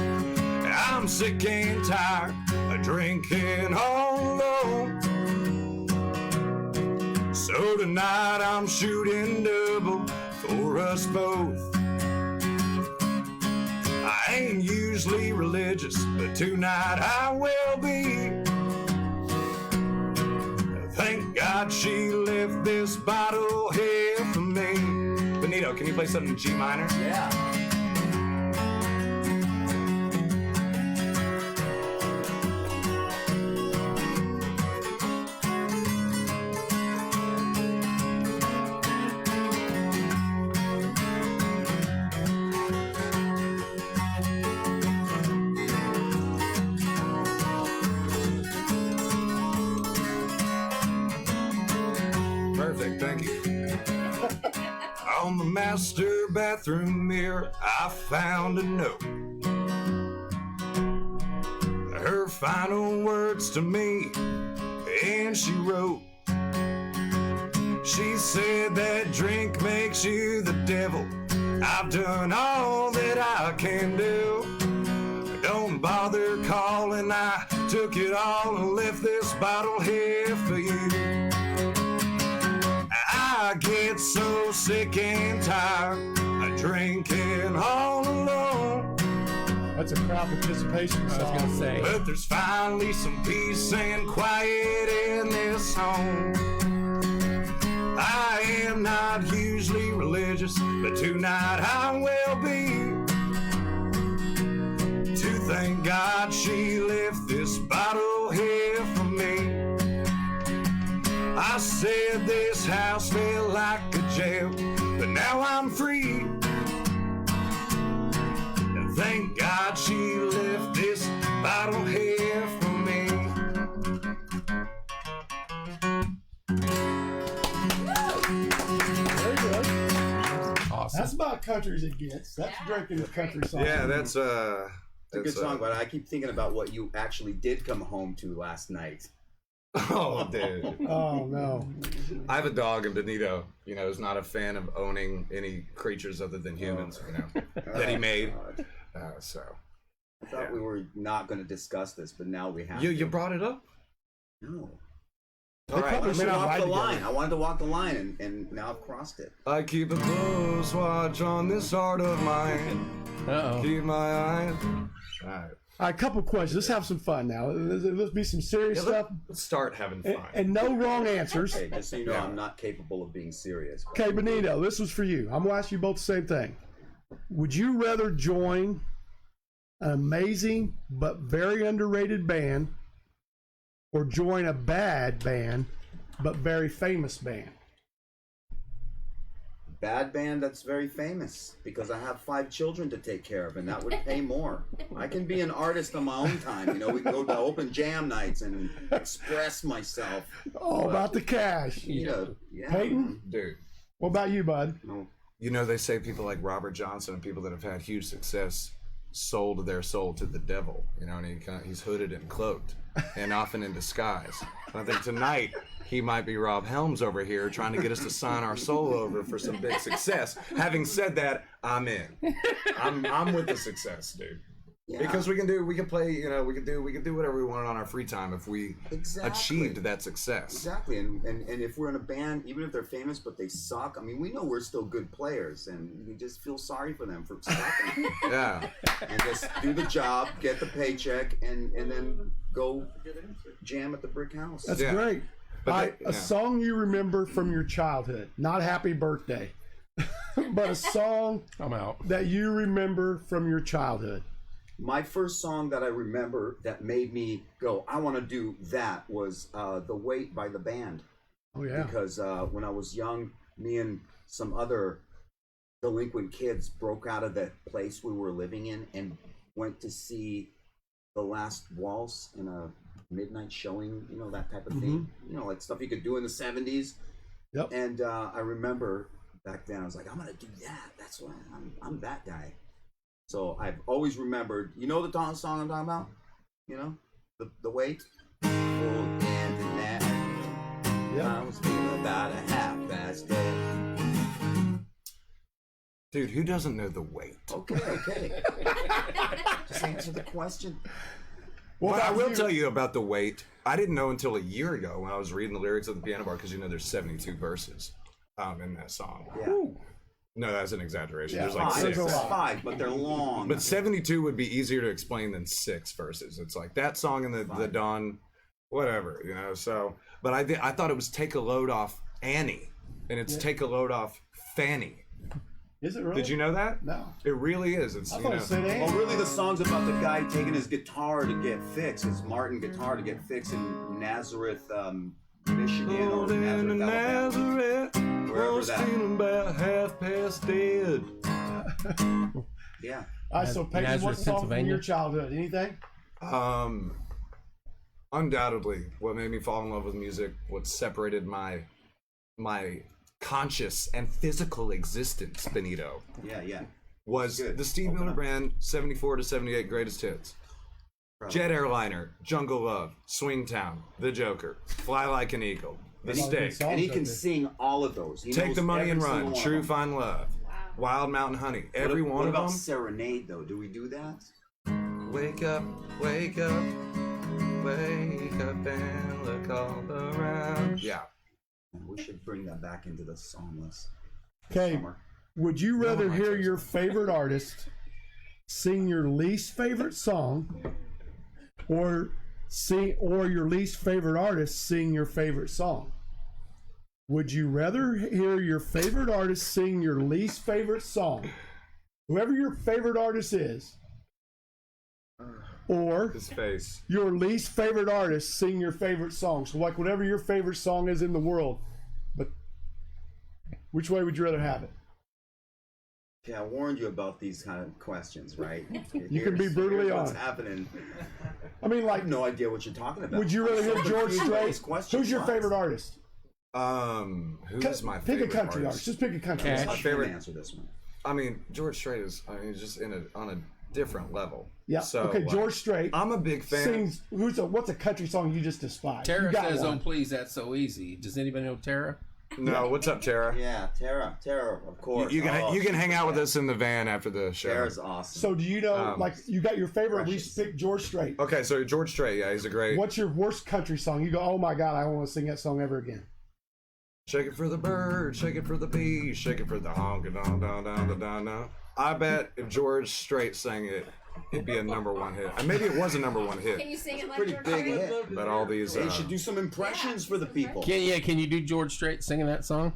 I'm sick and tired of drinking all alone. So tonight I'm shooting double for us both. I ain't usually religious, but tonight I will be. Thank God she left this bottle here for me. Benito, can you play something in G minor? Yeah. Perfect, thank you. On the master bathroom mirror, I found a note. Her final words to me, and she wrote. She said that drink makes you the devil. I've done all that I can do. Don't bother calling, I took it all and left this bottle here for you. I get so sick and tired of drinking all alone. That's a crowd participation song. I was gonna say. But there's finally some peace and quiet in this home. I am not usually religious, but tonight I will be. To thank God she left this bottle here for me. I said this house felt like a jail, but now I'm free. And thank God she left this bottle here for me. Very good. Awesome. That's about country as it gets. That's drinking the country song. Yeah, that's It's a good song, but I keep thinking about what you actually did come home to last night. Oh, dude. Oh no. I have a dog, and Benito, is not a fan of owning any creatures other than humans, that he made. So. I thought we were not going to discuss this, but now we have. You brought it up? No. All right. I walked the line. I wanted to walk the line, and now I've crossed it. I keep a close watch on this heart of mine. Uh-oh. Keep my eyes. All right. All right, couple questions. Let's have some fun now. Let's be some serious stuff. Let's start having fun. And no wrong answers. Hey, just so you know, I'm not capable of being serious. Okay, Benito, this was for you. I'm going to ask you both the same thing. Would you rather join an amazing but very underrated band or join a bad band but very famous band? Bad band that's very famous because I have 5 children to take care of, and that would pay more. I can be an artist on my own time. We can go to open jam nights and express myself. All about the cash. Yeah. Payton? Dude. What about you, bud? No. They say people like Robert Johnson and people that have had huge success sold their soul to the devil, and he's hooded and cloaked and often in disguise. And I think tonight he might be Rob Helms over here trying to get us to sign our soul over for some big success. Having said that, I'm in. I'm with the success, dude. Because we can play, you know, we can do whatever we want on our free time if we achieved that success. Exactly, and if we're in a band, even if they're famous but they suck, I mean, we know we're still good players, and we just feel sorry for them for sucking. Yeah. And just do the job, get the paycheck, and then go jam at the brick house. That's great. But A song you remember from your childhood, not Happy Birthday, but a song that you remember from your childhood. My first song that I remember that made me go, I want to do that, was The Wait by the band. Oh, yeah. Because when I was young, me and some other delinquent kids broke out of the place we were living in and went to see The Last Waltz in a midnight showing, you know, that type of thing. You know, like stuff you could do in the 70s. Yep. And I remember back then, I was like, I'm going to do that. That's why I'm that guy. So I've always remembered, you know the song I'm talking about? You know? The Wait? Oh, and in that, I was feeling about a half-past day. Dude, who doesn't know The Wait? Okay. Just answer the question. Well, I will tell you about The Wait. I didn't know until a year ago when I was reading the lyrics of the piano bar, because you know there's 72 verses in that song. Yeah. No, that's an exaggeration. Yeah, There's like Five, 6. five, but they're long. But 72 would be easier to explain than 6 verses. It's like that song and the Dawn, whatever, you know. So, but I thought it was Take a Load Off Annie, and it's Take a Load Off Fanny. Is it really? Did you know that? No. It really is. It's, I thought it said Annie. Well, really, the song's about the guy taking his guitar to get fixed, his Martin guitar to get fixed in Nazareth, Michigan, or Nazareth, Alabama. Wherever that. Feeling about half past dead. Yeah. All right, so Payton, Nazareth, what song from Pennsylvania? your childhood? Anything? Undoubtedly, what made me fall in love with music, what separated my conscious and physical existence, Benito, Yeah. was Good. the Steve Miller Band 74 to 78 greatest hits. Jet Airliner, Jungle Love, Swingtown, The Joker, Fly Like an Eagle, The Stick, And he can sing all of those. He Take knows the Money every and single Run, one True of them. Fine Love, Wild Mountain Honey, every one What of about them. Serenade, though? Do we do that? Wake up, wake up, wake up and look all around. Yeah. We should bring that back into the song list. Okay. Summer. Would you rather my hear choice. your favorite artist sing your least favorite song, or your least favorite artist sing your favorite song? Would you rather hear your favorite artist sing your least favorite song, whoever your favorite artist is, or His face. your least favorite artist sing your favorite song? So like whatever your favorite song is in the world, but which way would you rather have it? Okay, I warned you about these kind of questions, right? You can be brutally here's what's honest. happening. I mean, I like, have no idea what you're talking about. would you rather I'm so hear George confused by Strait? this question. Who's your What? favorite artist? Who's my Pick favorite a country artist. Just pick a country Cash. artist. My My favorite- favorite answer this one. I mean, George Strait is, just on a different level. Yeah. So, okay, like, George Strait I'm a big fan. sings. What's a country song you just despise? Tara you got says, one. "Oh please, that's so easy." Does anybody know Tara? No, what's up, Tara? Yeah, Tara, of course. You Oh, can hang out with us in the van after the show. Tara's awesome. So do you know, like, you got your favorite? We Precious. pick George Strait. Okay, so George Strait, yeah, he's a great. What's your worst country song? You go, oh my god, I don't want to sing that song ever again. Shake it for the bird, shake it for the bee, shake it for the honk and down, down, down, down, down, down. I bet if George Strait sang it, it'd be a #1 hit. And maybe it was a #1 Can hit. you sing it like pretty George big Strait? hit. But all these, They should do some impressions for the people. Can you do George Strait singing that song?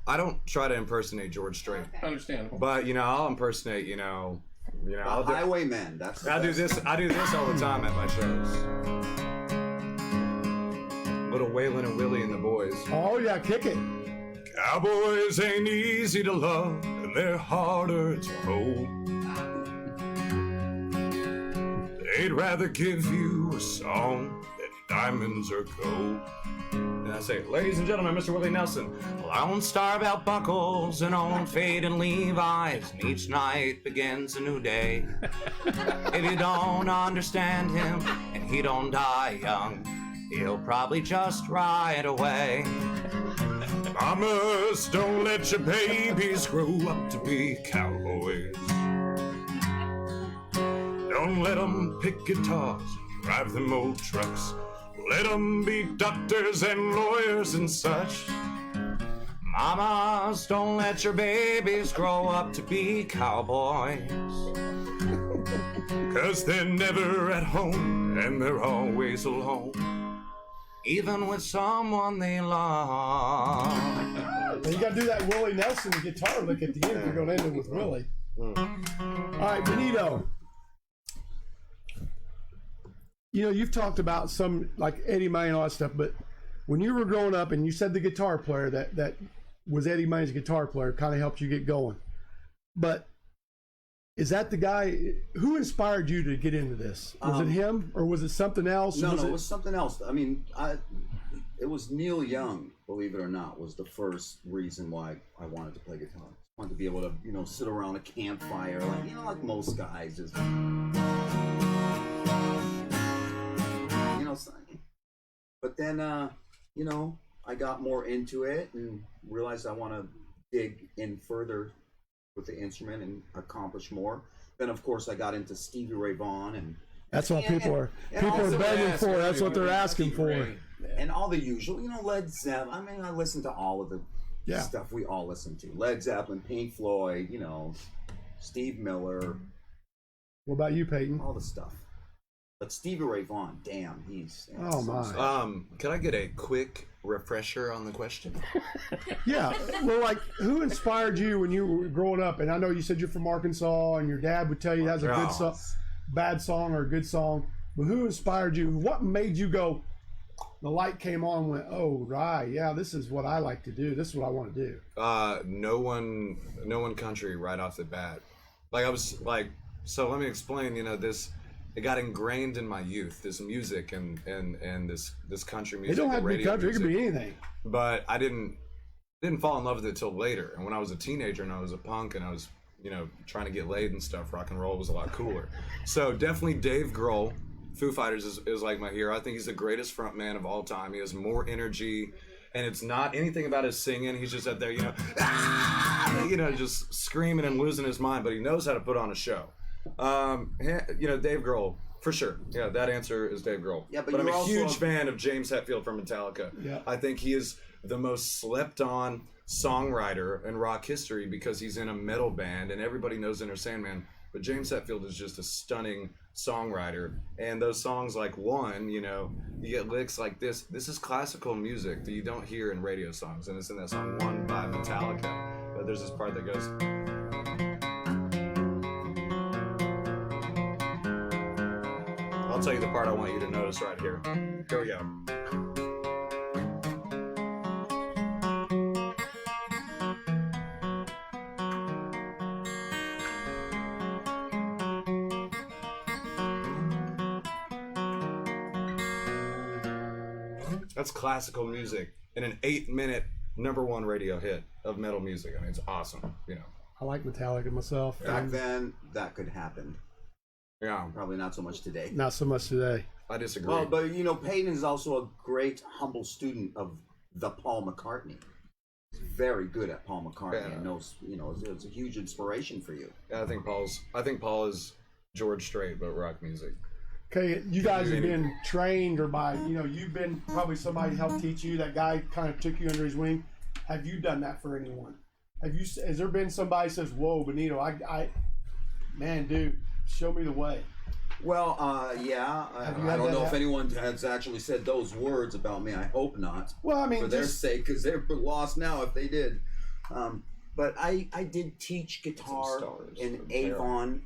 I don't try to impersonate George Strait, Okay. Understandable. but I'll impersonate, I'll do. Highwayman. That's the I do best. this. I do this all the time at my shows. Little Waylon and Willie and the boys. Oh yeah, kick it. Cowboys ain't easy to love, and they're harder to hold. They'd rather give you a song than diamonds or gold. And I say, ladies and gentlemen, Mr. Willie Nelson. Lone Star belt buckles and old faded Levi's, and each night begins a new day. If you don't understand him, and he don't die young, he'll probably just ride away. Mamas, don't let your babies grow up to be cowboys. Don't let them pick guitars, drive them old trucks. Let them be doctors and lawyers and such. Mamas, don't let your babies grow up to be cowboys. 'Cause they're never at home and they're always alone, even with someone they love. Well, you got to do that Willie Nelson guitar lick at the end if you're going to end it with Willie. All right, Benito. You know, you've talked about some, like Eddie Money and all that stuff, but when you were growing up and you said the guitar player that was Eddie Money's guitar player kind of helped you get going. But is that the guy who inspired you to get into this? Was it him or was it something else? No, it was something else. I mean, it was Neil Young, believe it or not, was the first reason why I wanted to play guitar. I wanted to be able to, you know, sit around a campfire, like, you know, like most guys, just, you know. But then, you know, I got more into it and realized I want to dig in further with the instrument and accomplish more. Then, of course, I got into Stevie Ray Vaughan, and that's what people are begging for. That's what they're asking for. And all the usual, you know, Led Zeppelin. I mean, I listened to all of the stuff we all listen to. Led Zeppelin, Pink Floyd, you know, Steve Miller. What about you, Payton? All the stuff. But Stevie Ray Vaughan, damn, he's... Oh, my. Can I get a quick refresher on the question? Yeah. Well, like, who inspired you when you were growing up? And I know you said you're from Arkansas, and your dad would tell you that's a good song, bad song or a good song. But who inspired you? What made you go, the light came on and went, oh, right, yeah, this is what I like to do. This is what I want to do. No one country right off the bat. Like, I was like, so let me explain, you know, this... It got ingrained in my youth, this music and this country music. It don't have to be country, it could be anything. But I didn't fall in love with it till later. And when I was a teenager and I was a punk and I was, you know, trying to get laid and stuff, rock and roll was a lot cooler. So definitely Dave Grohl, Foo Fighters is like my hero. I think he's the greatest front man of all time. He has more energy, and it's not anything about his singing. He's just out there, you know, just screaming and losing his mind, but he knows how to put on a show. You know, Dave Grohl, for sure. Yeah, that answer is Dave Grohl. Yeah, but I'm a also huge fan of James Hetfield from Metallica. Yeah. I think he is the most slept on songwriter in rock history because he's in a metal band and everybody knows Enter Sandman. But James Hetfield is just a stunning songwriter. And those songs like One, you know, you get licks like this. This is classical music that you don't hear in radio songs. And it's in that song One by Metallica. But there's this part that goes... I'll tell you the part I want you to notice right here. Here we go. That's classical music in an 8-minute #1 radio hit of metal music. I mean, it's awesome, you know. I like Metallica myself. Back then, that could happen. Yeah. Probably not so much today. Not so much today. I disagree. Well, but you know, Payton is also a great, humble student of the Paul McCartney. He's very good at Paul McCartney and knows, you know, it's a huge inspiration for you. Yeah, I think Paul is George Strait, but rock music. Okay, you guys have been trained or by, you know, you've been probably somebody helped teach you. That guy kind of took you under his wing. Have you done that for anyone? Has there been somebody says, whoa, Benito, man, dude, show me the way? Well, yeah. I don't know if anyone has actually said those words about me. I hope not. Well, I mean, for their sake, because they're lost now if they did. But I did teach guitar in Avon,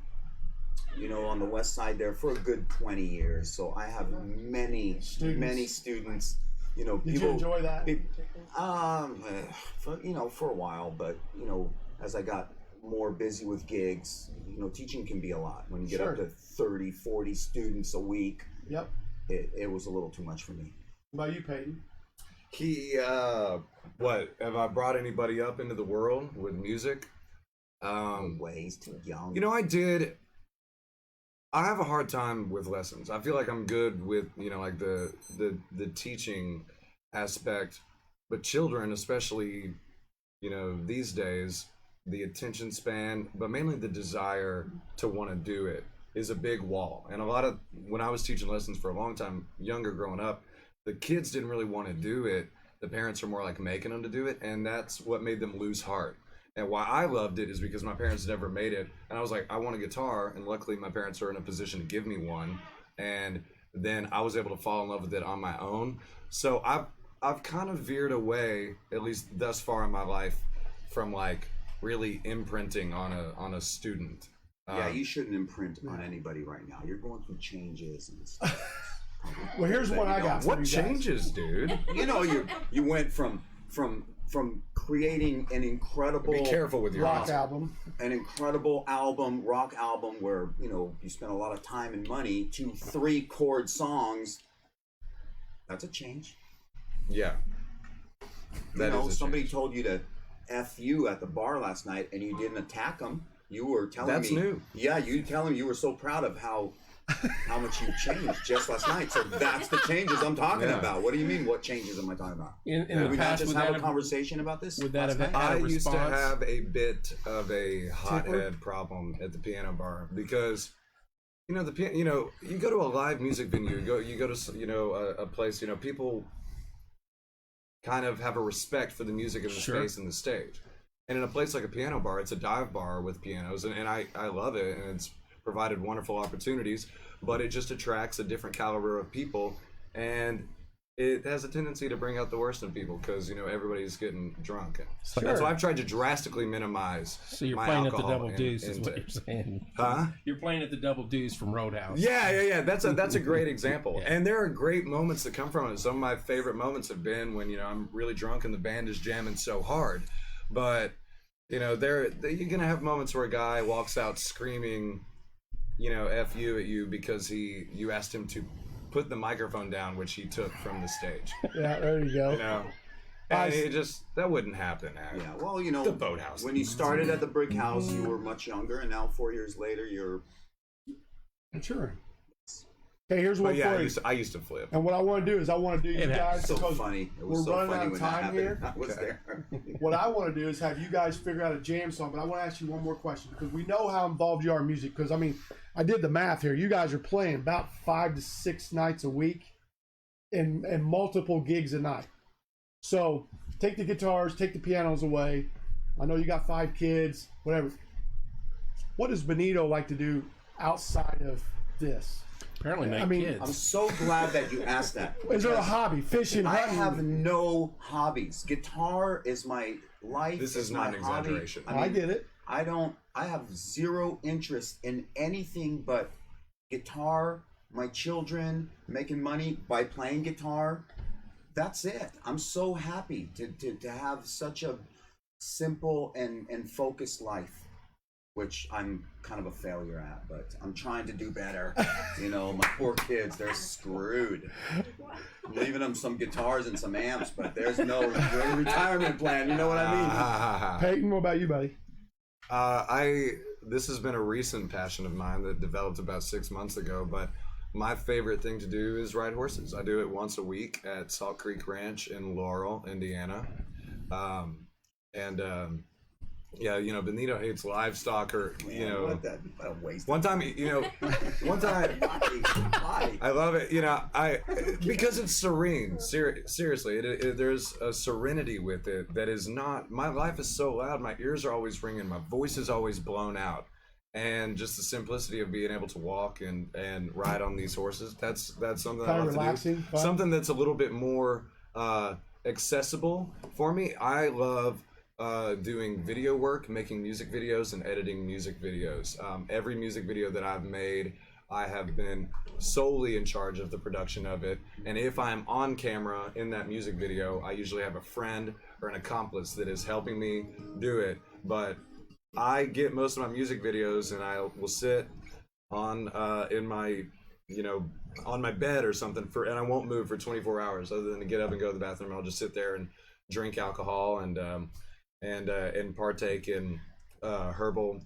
you know, on the west side there for a good 20 years. So I have many students. You know, did you enjoy that? For a while, but you know, as I got more busy with gigs, you know, teaching can be a lot. When you get up to 30, 40 students a week, yep, it was a little too much for me. What about you, Payton? What, have I brought anybody up into the world with music? Way, he's too young. You know, I have a hard time with lessons. I feel like I'm good with, you know, like the teaching aspect, but children, especially, you know, these days, the attention span, but mainly the desire to want to do it is a big wall. And a lot of, when I was teaching lessons for a long time, younger growing up, the kids didn't really want to do it. The parents are more like making them to do it, and that's what made them lose heart. And why I loved it is because my parents never made it, and I was like, I want a guitar, and luckily my parents are in a position to give me one, and then I was able to fall in love with it on my own. So I've kind of veered away, at least thus far in my life, from like really imprinting on a student. Yeah, you shouldn't imprint on anybody right now. You're going through changes and stuff. Well, here's what I got. What changes, dude? You know, you went from creating an incredible Be careful with your rock awesome. album. an incredible album, rock album, where you spent a lot of time and money, to 3-chord songs. That's a change. Yeah. That is a somebody change. told you to F you at the bar last night, and you didn't attack them. You were telling That's me. new. Yeah, you telling me you were so proud of how much you've changed just last night. So that's the changes I'm talking Yeah. about. What do you mean? What changes am I talking about? In Did the we not past, just would have that a have, conversation about this? would that have last night? had I a used to response? have a bit of a hothead problem at the piano bar because, the piano. You go to a live music venue. You go to a place. People kind of have a respect for the music and the Sure. space and the stage. And in a place like a piano bar, it's a dive bar with pianos, and I love it, and it's provided wonderful opportunities, but it just attracts a different caliber of people, and it has a tendency to bring out the worst in people because everybody's getting drunk. Sure. And so I've tried to drastically minimize. So you're my playing at the alcohol Double Deuce, is what intake. you're saying. Huh? You're playing at the Double Deuce from Roadhouse. Yeah. That's a great example. Yeah. And there are great moments that come from it. Some of my favorite moments have been when I'm really drunk and the band is jamming so hard, but you're gonna have moments where a guy walks out screaming, "F you" at you because you asked him to put the microphone down, which he took from the stage. Yeah, there you go. And that wouldn't happen at Yeah, well, the Boathouse. when you started at the Brick House, you were much younger, and now 4 years later, you're. Sure. Okay, here's what But yeah, for you. I used to flip. And what I want to do is I want to do you It guys So because funny. It we're was so running funny out of when that time happened. here. I was there. What I want to do is have you guys figure out a jam song, but I want to ask you one more question because we know how involved you are in music. Because I did the math here. You guys are playing about 5 to 6 nights a week, and multiple gigs a night. So take the guitars, take the pianos away. I know you got 5 kids, whatever. What does Benito like to do outside of this? Apparently make I'm kids. so glad that you asked that. Is there a because hobby? Fishing, I hunting? have no hobbies. Guitar is my life. This is it's not my an hobby. exaggeration. I get it. I have zero interest in anything but guitar, my children, making money by playing guitar. That's it. I'm so happy to have such a simple and focused life, which I'm kind of a failure at, but I'm trying to do better. My poor kids, they're screwed. I'm leaving them some guitars and some amps, but there's no retirement plan. You know what I mean? Payton, what about you, buddy? This has been a recent passion of mine that developed about 6 months ago, but my favorite thing to do is ride horses. I do it once a week at Salt Creek Ranch in Laurel, Indiana. Benito hates livestock or, What a waste. one time, Why? I love it. Because it's serene. Seriously, there's a serenity with it that is not. My life is so loud. My ears are always ringing. My voice is always blown out. And just the simplicity of being able to walk and ride on these horses. That's something I Kind of love relaxing, to do. fun. Something that's a little bit more accessible for me. I love doing video work, making music videos, and editing music videos. Every music video that I've made, I have been solely in charge of the production of it. And if I'm on camera in that music video, I usually have a friend or an accomplice that is helping me do it. But I get most of my music videos, and I will sit on in my on my bed or something and I won't move for 24 hours other than to get up and go to the bathroom. I'll just sit there and drink alcohol and partake in herbal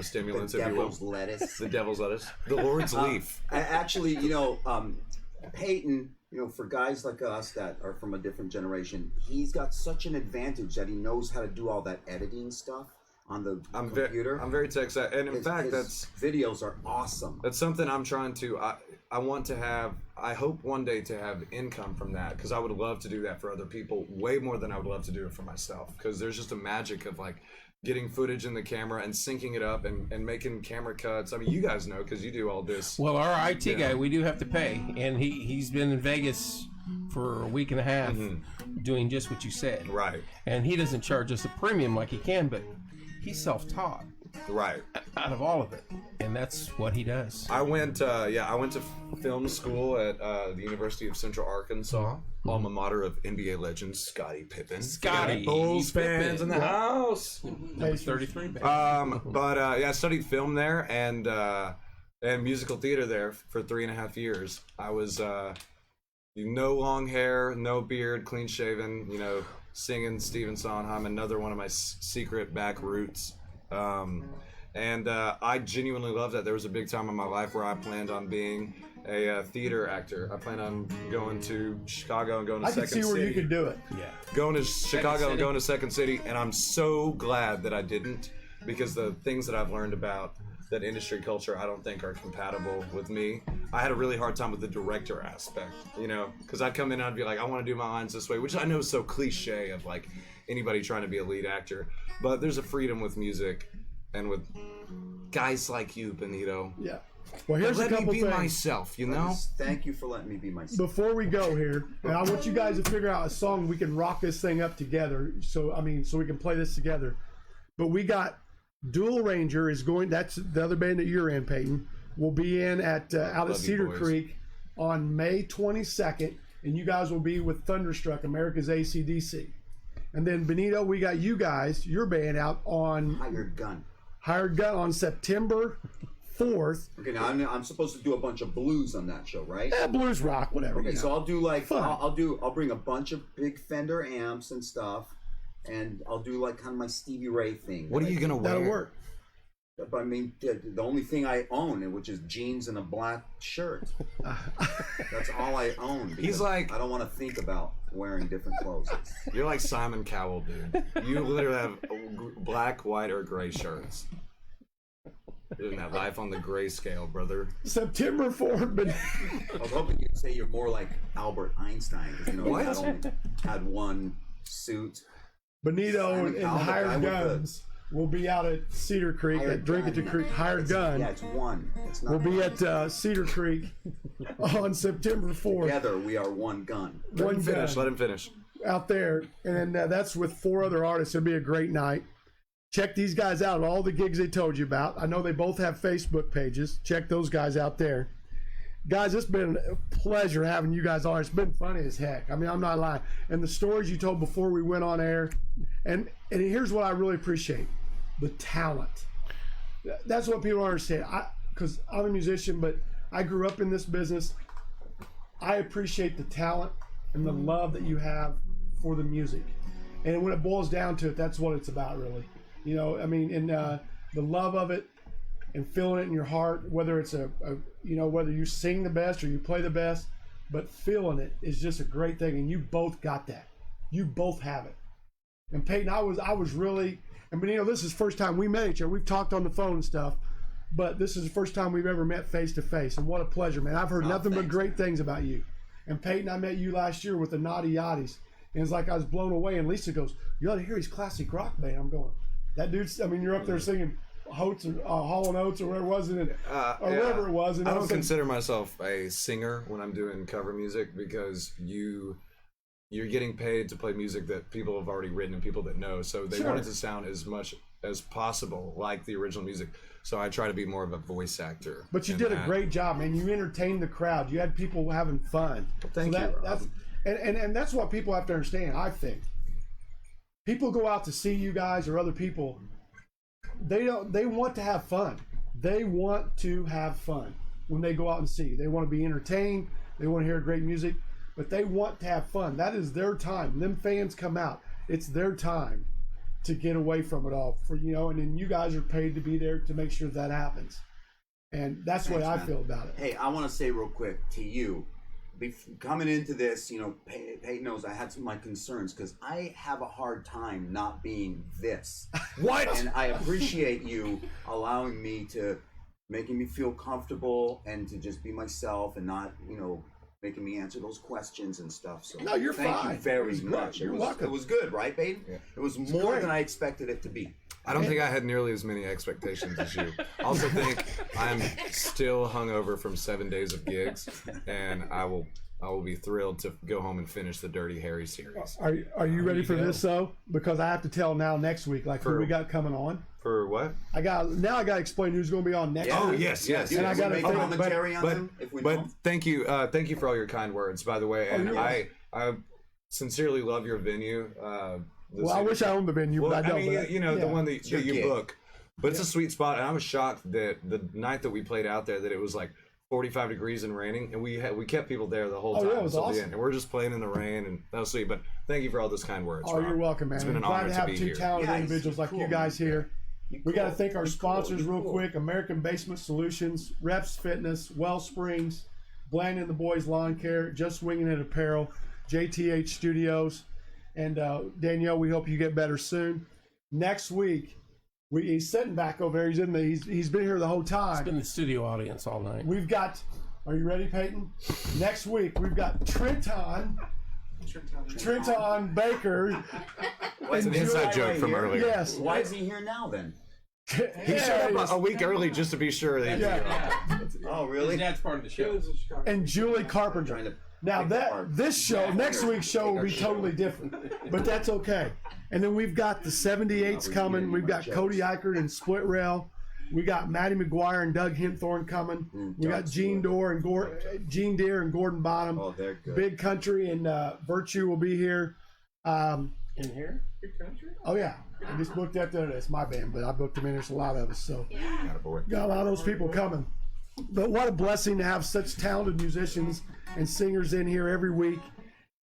stimulants, The if you will. devil's lettuce. The devil's lettuce, the Lord's leaf. Actually, Payton, for guys like us that are from a different generation, he's got such an advantage that he knows how to do all that editing stuff on the computer. I'm very tech savvy, and in fact, his videos are awesome. That's something I'm trying to. I want to have. I hope one day to have income from that, because I would love to do that for other people way more than I would love to do it for myself. Because there's just a magic of like getting footage in the camera and syncing it up and making camera cuts. I mean, you guys know because you do all this. Well, our IT guy, we do have to pay, and he's been in Vegas for a week and a half doing just what you said. Right. And he doesn't charge us a premium like he can, but he's self-taught. Right. Out of all of it, and that's what he does. I went to film school at the University of Central Arkansas, alma mater of NBA legend Scottie Pippen. Scottie Bulls fans in the house. Number 33. Baby. I studied film there and musical theater there for 3.5 years. I was no long hair, no beard, clean shaven. You know, singing Stephen Sondheim, another one of my secret back roots. I genuinely love that. There was a big time in my life where I planned on being a theater actor. I planned on going to Chicago and going to Second City. I could see where you could do it. Yeah. Going to Chicago and going to Second City, and I'm so glad that I didn't, because the things that I've learned about that industry culture I don't think are compatible with me. I had a really hard time with the director aspect, you know, because I'd come in and I'd be like, I want to do my lines this way, which I know is so cliche of like anybody trying to be a lead actor. But there's a freedom with music and with guys like you, Benito. Yeah. Well, here's a couple let me be things. Myself, you know? Thank you for letting me be myself. Before we go here, and I want you guys to figure out a song we can rock this thing up together. So we can play this together. But we got Duel Ranger is going. That's the other band that you're in, Payton. Will be in at out at Cedar Creek on May 22nd, and you guys will be with Thunderstruck, America's AC/DC. And then Benito, we got you guys, your band, out on Hired Gun on September 4th. Okay, now I'm supposed to do a bunch of blues on that show, right? Yeah, blues rock, whatever. Okay, so I'll do like I'll bring a bunch of big Fender amps and stuff, and I'll do like kind of my Stevie Ray thing. What are you gonna wear? That'll work. But I mean, the only thing I own, which is jeans and a black shirt. That's all I own. He's like, I don't want to think about wearing different clothes. You're like Simon Cowell, dude. You literally have black, white, or gray shirts. You're in that life on the gray scale, brother. September 4th, but I was hoping you'd say you're more like Albert Einstein, because you know he only had one suit. Benito and Hired Guns will be out at Cedar Creek at Drink at the Creek. Hired Gun. Yeah, it's one. It's not. We'll be at Cedar Creek on September 4th. Together we are one gun. Let him finish. Out there, and that's with 4 other artists. It'll be a great night. Check these guys out, all the gigs they told you about. I know they both have Facebook pages. Check those guys out there. Guys, it's been a pleasure having you guys on. It's been funny as heck. I mean, I'm not lying. And the stories you told before we went on air, and here's what I really appreciate: the talent. That's what people don't understand. Because I'm a musician, but I grew up in this business. I appreciate the talent and the love that you have for the music. And when it boils down to it, that's what it's about, really. You know, I mean, and the love of it and feeling it in your heart, whether it's whether you sing the best or you play the best, but feeling it is just a great thing. And you both got that. You both have it. And Payton, I was really, and Benito, this is the first time we met each other. We've talked on the phone and stuff, but this is the first time we've ever met face to face. And what a pleasure, man. I've heard nothing but great things about you. And Payton, I met you last year with the Naughty Yachties. And it's like I was blown away. And Lisa goes, "You ought to hear his classic rock band." I'm going, that dude's, I mean, you're up there singing Hall & Oates or whatever it was, wherever it was. And I don't consider myself a singer when I'm doing cover music, because you're getting paid to play music that people have already written and people that know. So they want it to sound as much as possible like the original music. So I try to be more of a voice actor. But you did a great job, man. You entertained the crowd. You had people having fun. Well, thank you, Rob. And that's what people have to understand, I think. People go out to see you guys or other people. They want to have fun. They want to have fun when they go out and see you. They want to be entertained. They want to hear great music, but they want to have fun. That is their time. Them fans come out. It's their time to get away from it all, and then you guys are paid to be there to make sure that happens. And that's the way I feel about it. Hey, I want to say real quick to you coming into this, you know, Payton knows I had some of my concerns because I have a hard time not being this. What? And I appreciate you allowing me to, making me feel comfortable and to just be myself and not, you know, making me answer those questions and stuff. So No, you're thank fine. you very It was good. much. You're it was, welcome. It was good, right, Payton? Yeah. It was more great. than I expected it to be. I don't think I had nearly as many expectations as you. I also think I'm still hungover from 7 days of gigs, and I will be thrilled to go home and finish the Dirty Harry series. Are you ready for this though? Because I have to tell now next week, like who For- we got coming on. For what? I got to explain who's going to be on next Yeah. Oh week. yes. And I gotta make a think- commentary on But them if we but don't. thank you for all your kind words, by the way, and you're I sincerely love your venue. Well, I wish I owned the venue, Well, but I don't. I mean, but- you know, yeah. the one that your you gig. book, but it's a sweet spot, and I was shocked that the night that we played out there, that it was like 45 degrees and raining, and we kept people there the whole Oh, time yeah, it was until the awesome. end, and we're just playing in the rain, and that was sweet. But thank you for all those kind words. Oh, Rob. you're welcome, man. It's been an I'm glad honor to to have be two here. talented Yeah, he's individuals like cool, you guys man. here. We got to thank our sponsors real cool. quick: American Basement Solutions, Reps Fitness, Wellsprings, Bland and the Boys Lawn Care, Just Winging It Apparel, JTH Studios, and Danielle. We hope you get better soon. Next week, he's sitting back over there. He's been here the whole time. Been the studio audience all night. We've got. Are you ready, Peyton? Next week we've got Trenton Baker. It's an inside joke from earlier. Yes. Why is he here now then? He showed up a week early just to be sure that Oh, His really? dad's part of the show. And Julie Carpenter. Trying to Now pick apart. this show, next week's show will be totally different, but that's okay. And then we've got the 78s coming. We've got Cody Eichert and Split Rail. We got Matty McGuire and Doug Hinthorn coming. We got Gene Deere and Gordon Bottom. Oh, they're good. Big Country and Virtue will be here. In here? Big country? Oh yeah, I just booked that there. It's my band, but I booked them in. There's a lot of us, so got a lot of those people coming. But what a blessing to have such talented musicians and singers in here every week.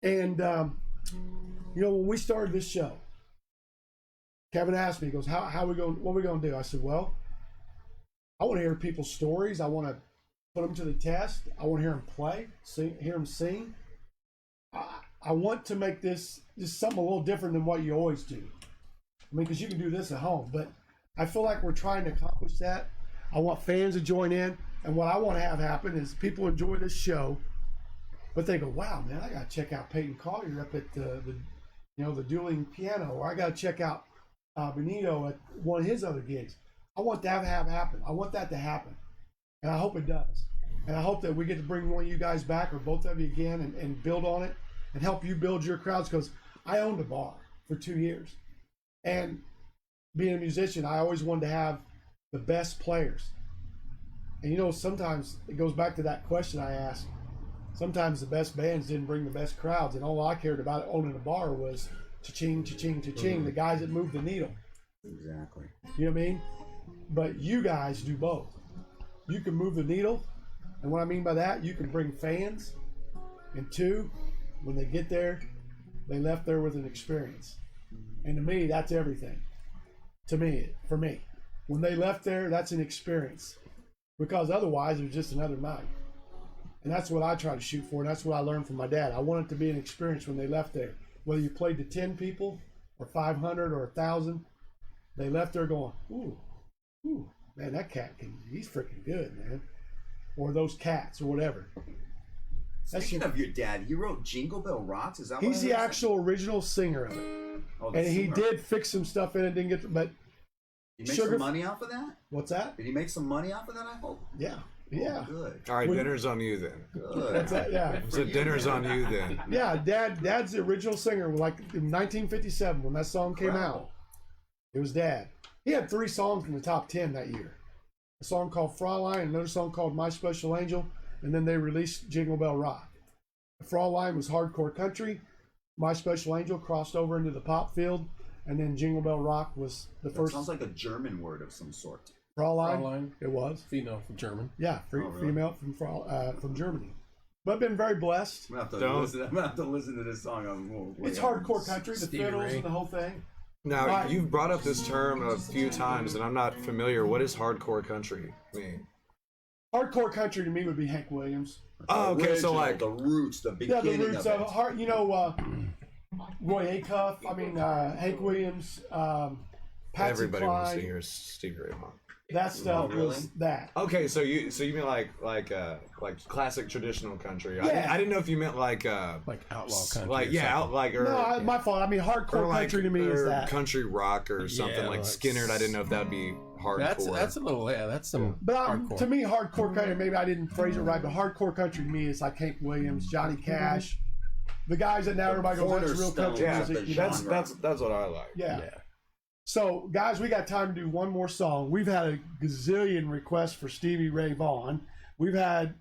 And you know, when we started this show, Kevin asked me, he goes, "How we going? What are we going to do?" I said, "Well, I want to hear people's stories. I want to put them to the test. I want to hear them play, hear them sing. I want to make this just something a little different than what you always do. I mean, because you can do this at home, but I feel like we're trying to accomplish that. I want fans to join in, and what I want to have happen is people enjoy this show, but they go, "Wow, man, I got to check out Payton Collier up at the dueling piano, or I got to check out Benito at one of his other gigs." I want that to happen. I want that to happen, and I hope it does. And I hope that we get to bring one of you guys back, or both of you again, and build on it and help you build your crowds. Because I owned a bar for 2 years, and being a musician, I always wanted to have the best players. And you know, sometimes it goes back to that question I asked. Sometimes the best bands didn't bring the best crowds, and all I cared about owning a bar was cha-ching, cha-ching, cha-ching, the guys that moved the needle. Exactly. You know what I mean? But you guys do both. You can move the needle, and what I mean by that, you can bring fans, and two, when they get there, they left there with an experience. And to me, that's everything. For me. When they left there, that's an experience. Because otherwise, it was just another night. And that's what I try to shoot for, and that's what I learned from my dad. I want it to be an experience when they left there. Whether you played to 10 people, or 500, or 1,000, they left there going, ooh, man, that cat he's freaking good, man. Or those cats, or whatever. Speaking of your dad, he wrote Jingle Bell Rocks. Is that what He's I the heard? actual original singer of it. Oh, the And he singer. did fix some stuff in it, didn't get, but He made Sugar- some money off of that? what's that? Did he make some money off of that, I hope? Yeah. Oh, Yeah. good. All right, When- dinner's on you then. Good. What's that? Yeah. So dinner's on you then. Yeah, Dad's the original singer, like in 1957 when that song came Wow. out. It was Dad. He had 3 songs in the top 10 that year. A song called Fraulein, another song called My Special Angel, and then they released Jingle Bell Rock. Fraulein was hardcore country. My Special Angel crossed over into the pop field, and then Jingle Bell Rock was the That first. sounds like a German word of some sort. Fraulein. Fraulein. It was. Female from German. Yeah, Oh, really? female from Germany. But I've been very blessed. I'm gonna Don't. have to listen to this song. It's hardcore country, the Stevie fiddles Ray. and the whole thing. Now, Right. you've brought up this term a few times, and I'm not familiar. What does hardcore country mean? Hardcore country to me would be Hank Williams. Oh, okay, so Original, like the roots, the beginning The roots of of it. hard. Roy Acuff. I mean, Hank Williams. Patsy everybody wants to Cline. hear Stevie Ray Vaughan. That stuff really? was that. Okay, so you mean like classic traditional country? Yeah. I didn't know if you meant like outlaw country. like or yeah, something. like or No, my fault. I mean, hardcore or like country to me is or that. country rock or something Yeah, like like Skinner. I didn't know if that would be hardcore. That's a little that's some But hardcore. to me, hardcore country, maybe I didn't phrase it right, but hardcore country to me is like Hank Williams, Johnny Cash, the guys that now everybody goes, that's real country yeah, music. You that's know? that's what I like. Yeah. Yeah. So, guys, we got time to do one more song. We've had a gazillion requests for Stevie Ray Vaughan. We've had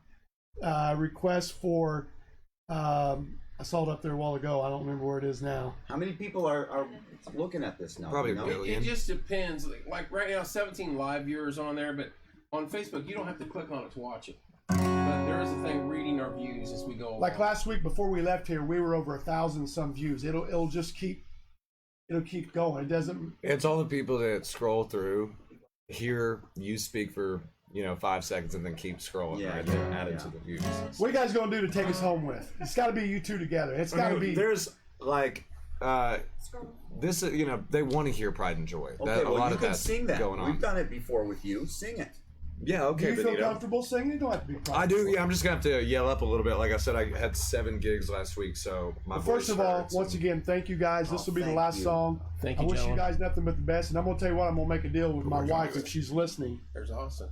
requests for, I saw it up there a while ago. I don't remember where it is now. How many people are looking at this now? Probably you know? a billion. It just depends. Like right now, 17 live viewers on there, but on Facebook, you don't have to click on it to watch it. But there is a thing reading our views as we go along. Like last week before we left here, we were over 1,000 some views. It'll just keep going. It doesn't. It's all the people that scroll through, hear you speak for 5 seconds, and then keep scrolling. Yeah, right yeah, there, added yeah. to the views. What are you guys gonna do to take us home with? It's got to be you two together. It's got to be. There's like this. They want to hear Pride and Joy. Okay, a well, lot you of can that's sing that. going on. We've done it before with you. Sing it. Yeah, Do okay, you feel Benito. comfortable singing? You don't have to be. I do. Yeah, I'm just gonna have to yell up a little bit. Like I said, I had 7 gigs last week, so my voice First of all, hurts. once again, thank you guys. This will be the thank last you. song. Thank I you, wish you gentlemen. guys nothing but the best. And I'm gonna tell you what, I'm gonna make a deal with my We're gonna wife do if it. she's listening. There's awesome.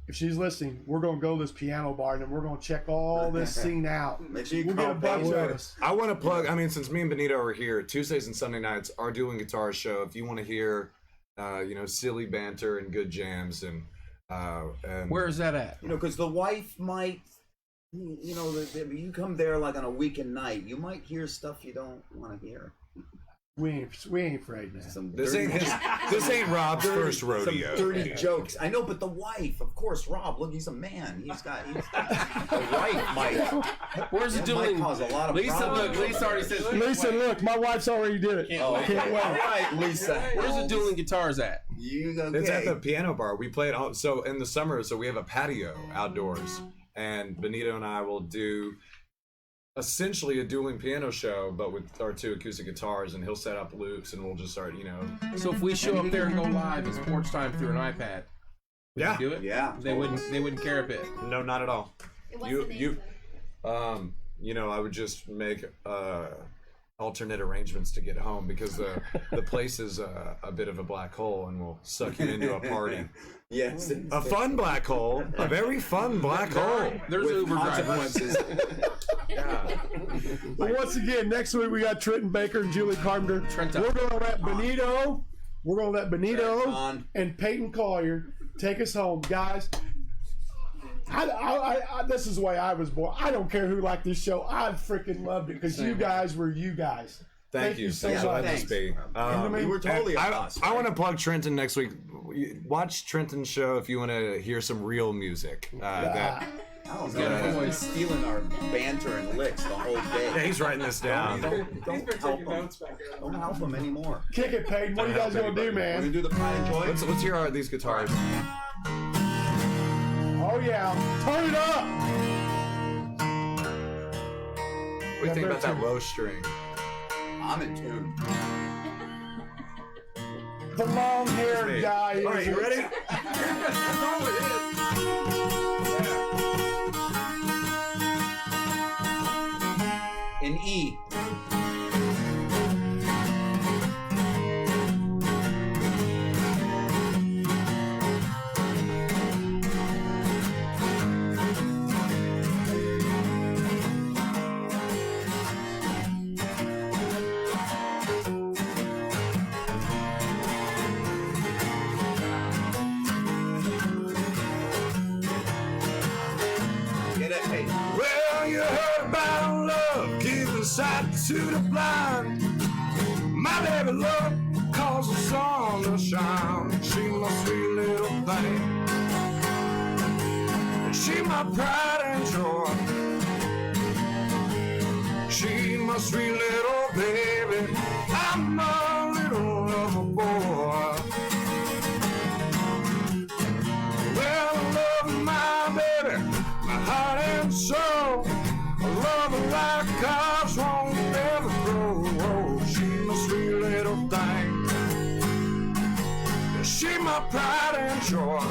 If she's listening, we're gonna go to this piano bar and then we're gonna check all this scene out. Make sure you We'll get a call bunch Payton. of us. I want to plug. I mean, since me and Benito are here, Tuesdays and Sunday nights, our Dueling Guitar show. If you want to hear, silly banter and good jams, and Where is that at? Because the wife might, you come there like on a weekend night, you might hear stuff you don't want to hear. We ain't afraid now. Some this dirty- ain't Rob's first rodeo. Some dirty jokes. I know, but the wife, of course, Rob. Look, he's a man. The wife might. Where's the That dueling? might cause a lot of Lisa, problems. look, Lisa already says. Lisa, look, my wife's already did it. Oh, okay. Can't wait. All right, Lisa. Where's the dueling guitars at? You okay? It's at the piano bar. We play it all. So in the summer, we have a patio outdoors, and Benito and I will do essentially a dueling piano show, but with our 2 acoustic guitars, and he'll set up loops, and we'll just start, So if we show up there and go live, it's Porch Time through an iPad. Would Yeah. you do it? Yeah. They wouldn't care a bit. No, not at all. What's You the name you, of it? I would just make alternate arrangements to get home because the place is a bit of a black hole and will suck you into a party. Yes. A fun black hole, a very fun black hole. There's With Uber drivers. consequences. Yeah. But once again, next week we got Trenton Baker and Julie Carpenter. Trenton. We're gonna let Benito. We're gonna let Benito On. and Payton Collier take us home, guys. I this is the way I was born. I don't care who liked this show. I freaking loved it because you guys were you guys. Thank you so Yeah, much. thanks. Be. You were totally I, us. I want to plug Trenton next week. Watch Trenton's show if you want to hear some real music. I don't know. He's stealing our banter and licks the whole Yeah, day. he's writing this down. Don't help him. Don't help him anymore. Kick it, Payton. What are you guys gonna do, We're gonna man? do the Pride and Joy. Let's hear these guitars. Oh yeah, turn it up. What do you think about that low string? I'm in tune. The long-haired Me. guy. All right, you ready? In E. Get it, hey. Well, you heard about love, giving sight to the blind. My baby love calls the sun to shine. She my sweet little thing. She my pride and joy. She my sweet little baby. I'm a little lover boy. Well, I love my baby. my pride and joy.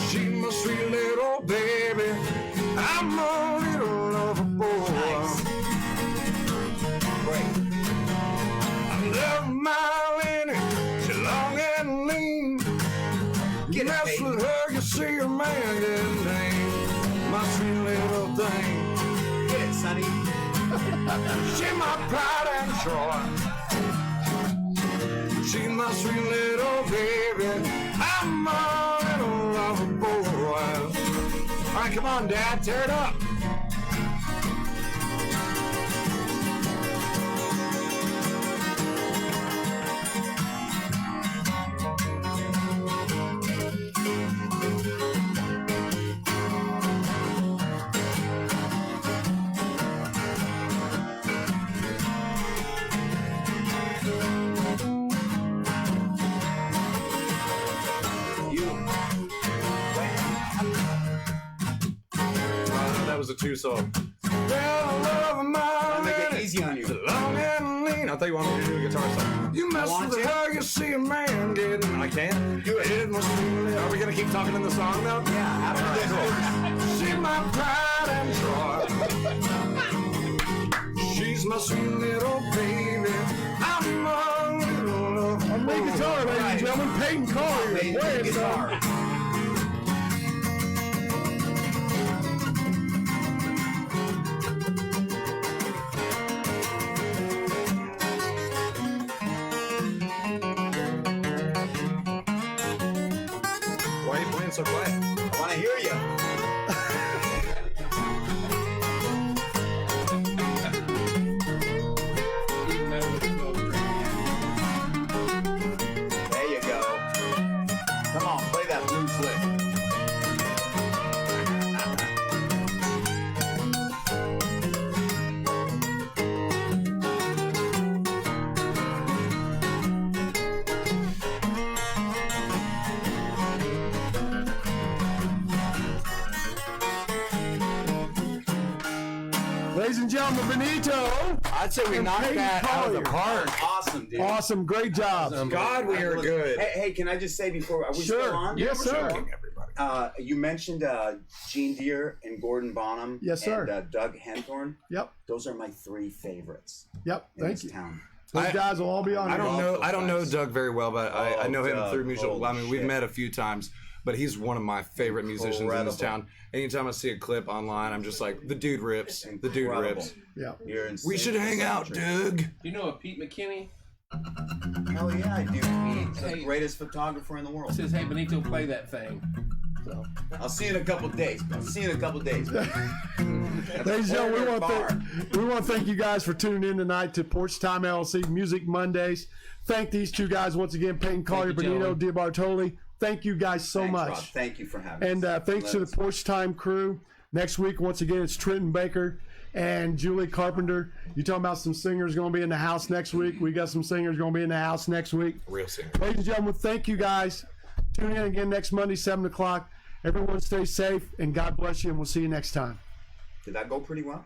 She's my sweet little baby. I'm a little lover boy. Great. I love my Lenny. She's long and lean. Get it, Mess Payton. with her, you see a man getting lame. My sweet little thing. Get it, Sonny. She's my pride and joy. She's my sweet little baby. I'm a little lover boy. All right, come on, Dad, tear it up. That was a two-song. Well, I love my Make it lady. easy on you. Long and lean. I thought you wanted me to do a guitar song. You mess Want with to? her, you see a man getting. I can't. Do it. It must be- Are we gonna keep talking in the song now? Yeah, after this. She's my pride and joy. She's my sweet little baby. I'm a little. On lead guitar, ladies and gentlemen, Payton Collier. Payton, Play it, guitar. son. Why are you playing so quiet? I want to hear you. There you go. Come on, play that blues lick. Ladies and gentlemen, Benito. I'd say we And knocked Payton that out of the Collier. park. Awesome, dude. Awesome, great job. God, we are good. Hey, can I just say before, are we Sure. still on? Yes, sir. Everybody. You mentioned Gene Deere and Gordon Bonham. Yes, sir. And Doug Henthorn. Yep, Those are my three favorites yep. in Thank this you. town. Those guys will all be on I here. don't know. I don't know guys. Doug very well, but I Oh, know him Doug, through mutual. holy I mean, we've shit. met a few times, but he's one of my favorite musicians in this Incredible. town. Anytime I see a clip online, I'm just like, the dude rips. The dude Incredible. rips. Yeah. You're insane. We should hang out, Doug. You know a Pete McKinney Hell yeah, I do. He's the Hey. greatest photographer in the world. says, "Hey Benito, play that thing." So I'll see you in a couple days. Ladies and gentlemen, we want to thank you guys for tuning in tonight to Porch Time LLC Music Mondays. Thank these two guys once again, Payton Collier, you, Benito, DiBartoli. Thank you guys so Thanks, much. Rob. Thank you for having And us. thanks to the Porch Time crew. Next week, once again, it's Trenton Baker and Julie Carpenter. You talking about some singers going to be in the house next week? We got some singers going to be in the house next week. Real singer. Ladies and gentlemen, thank you guys. Tune in again next Monday, 7 o'clock. Everyone stay safe, and God bless you, and we'll see you next time. Did that go pretty well?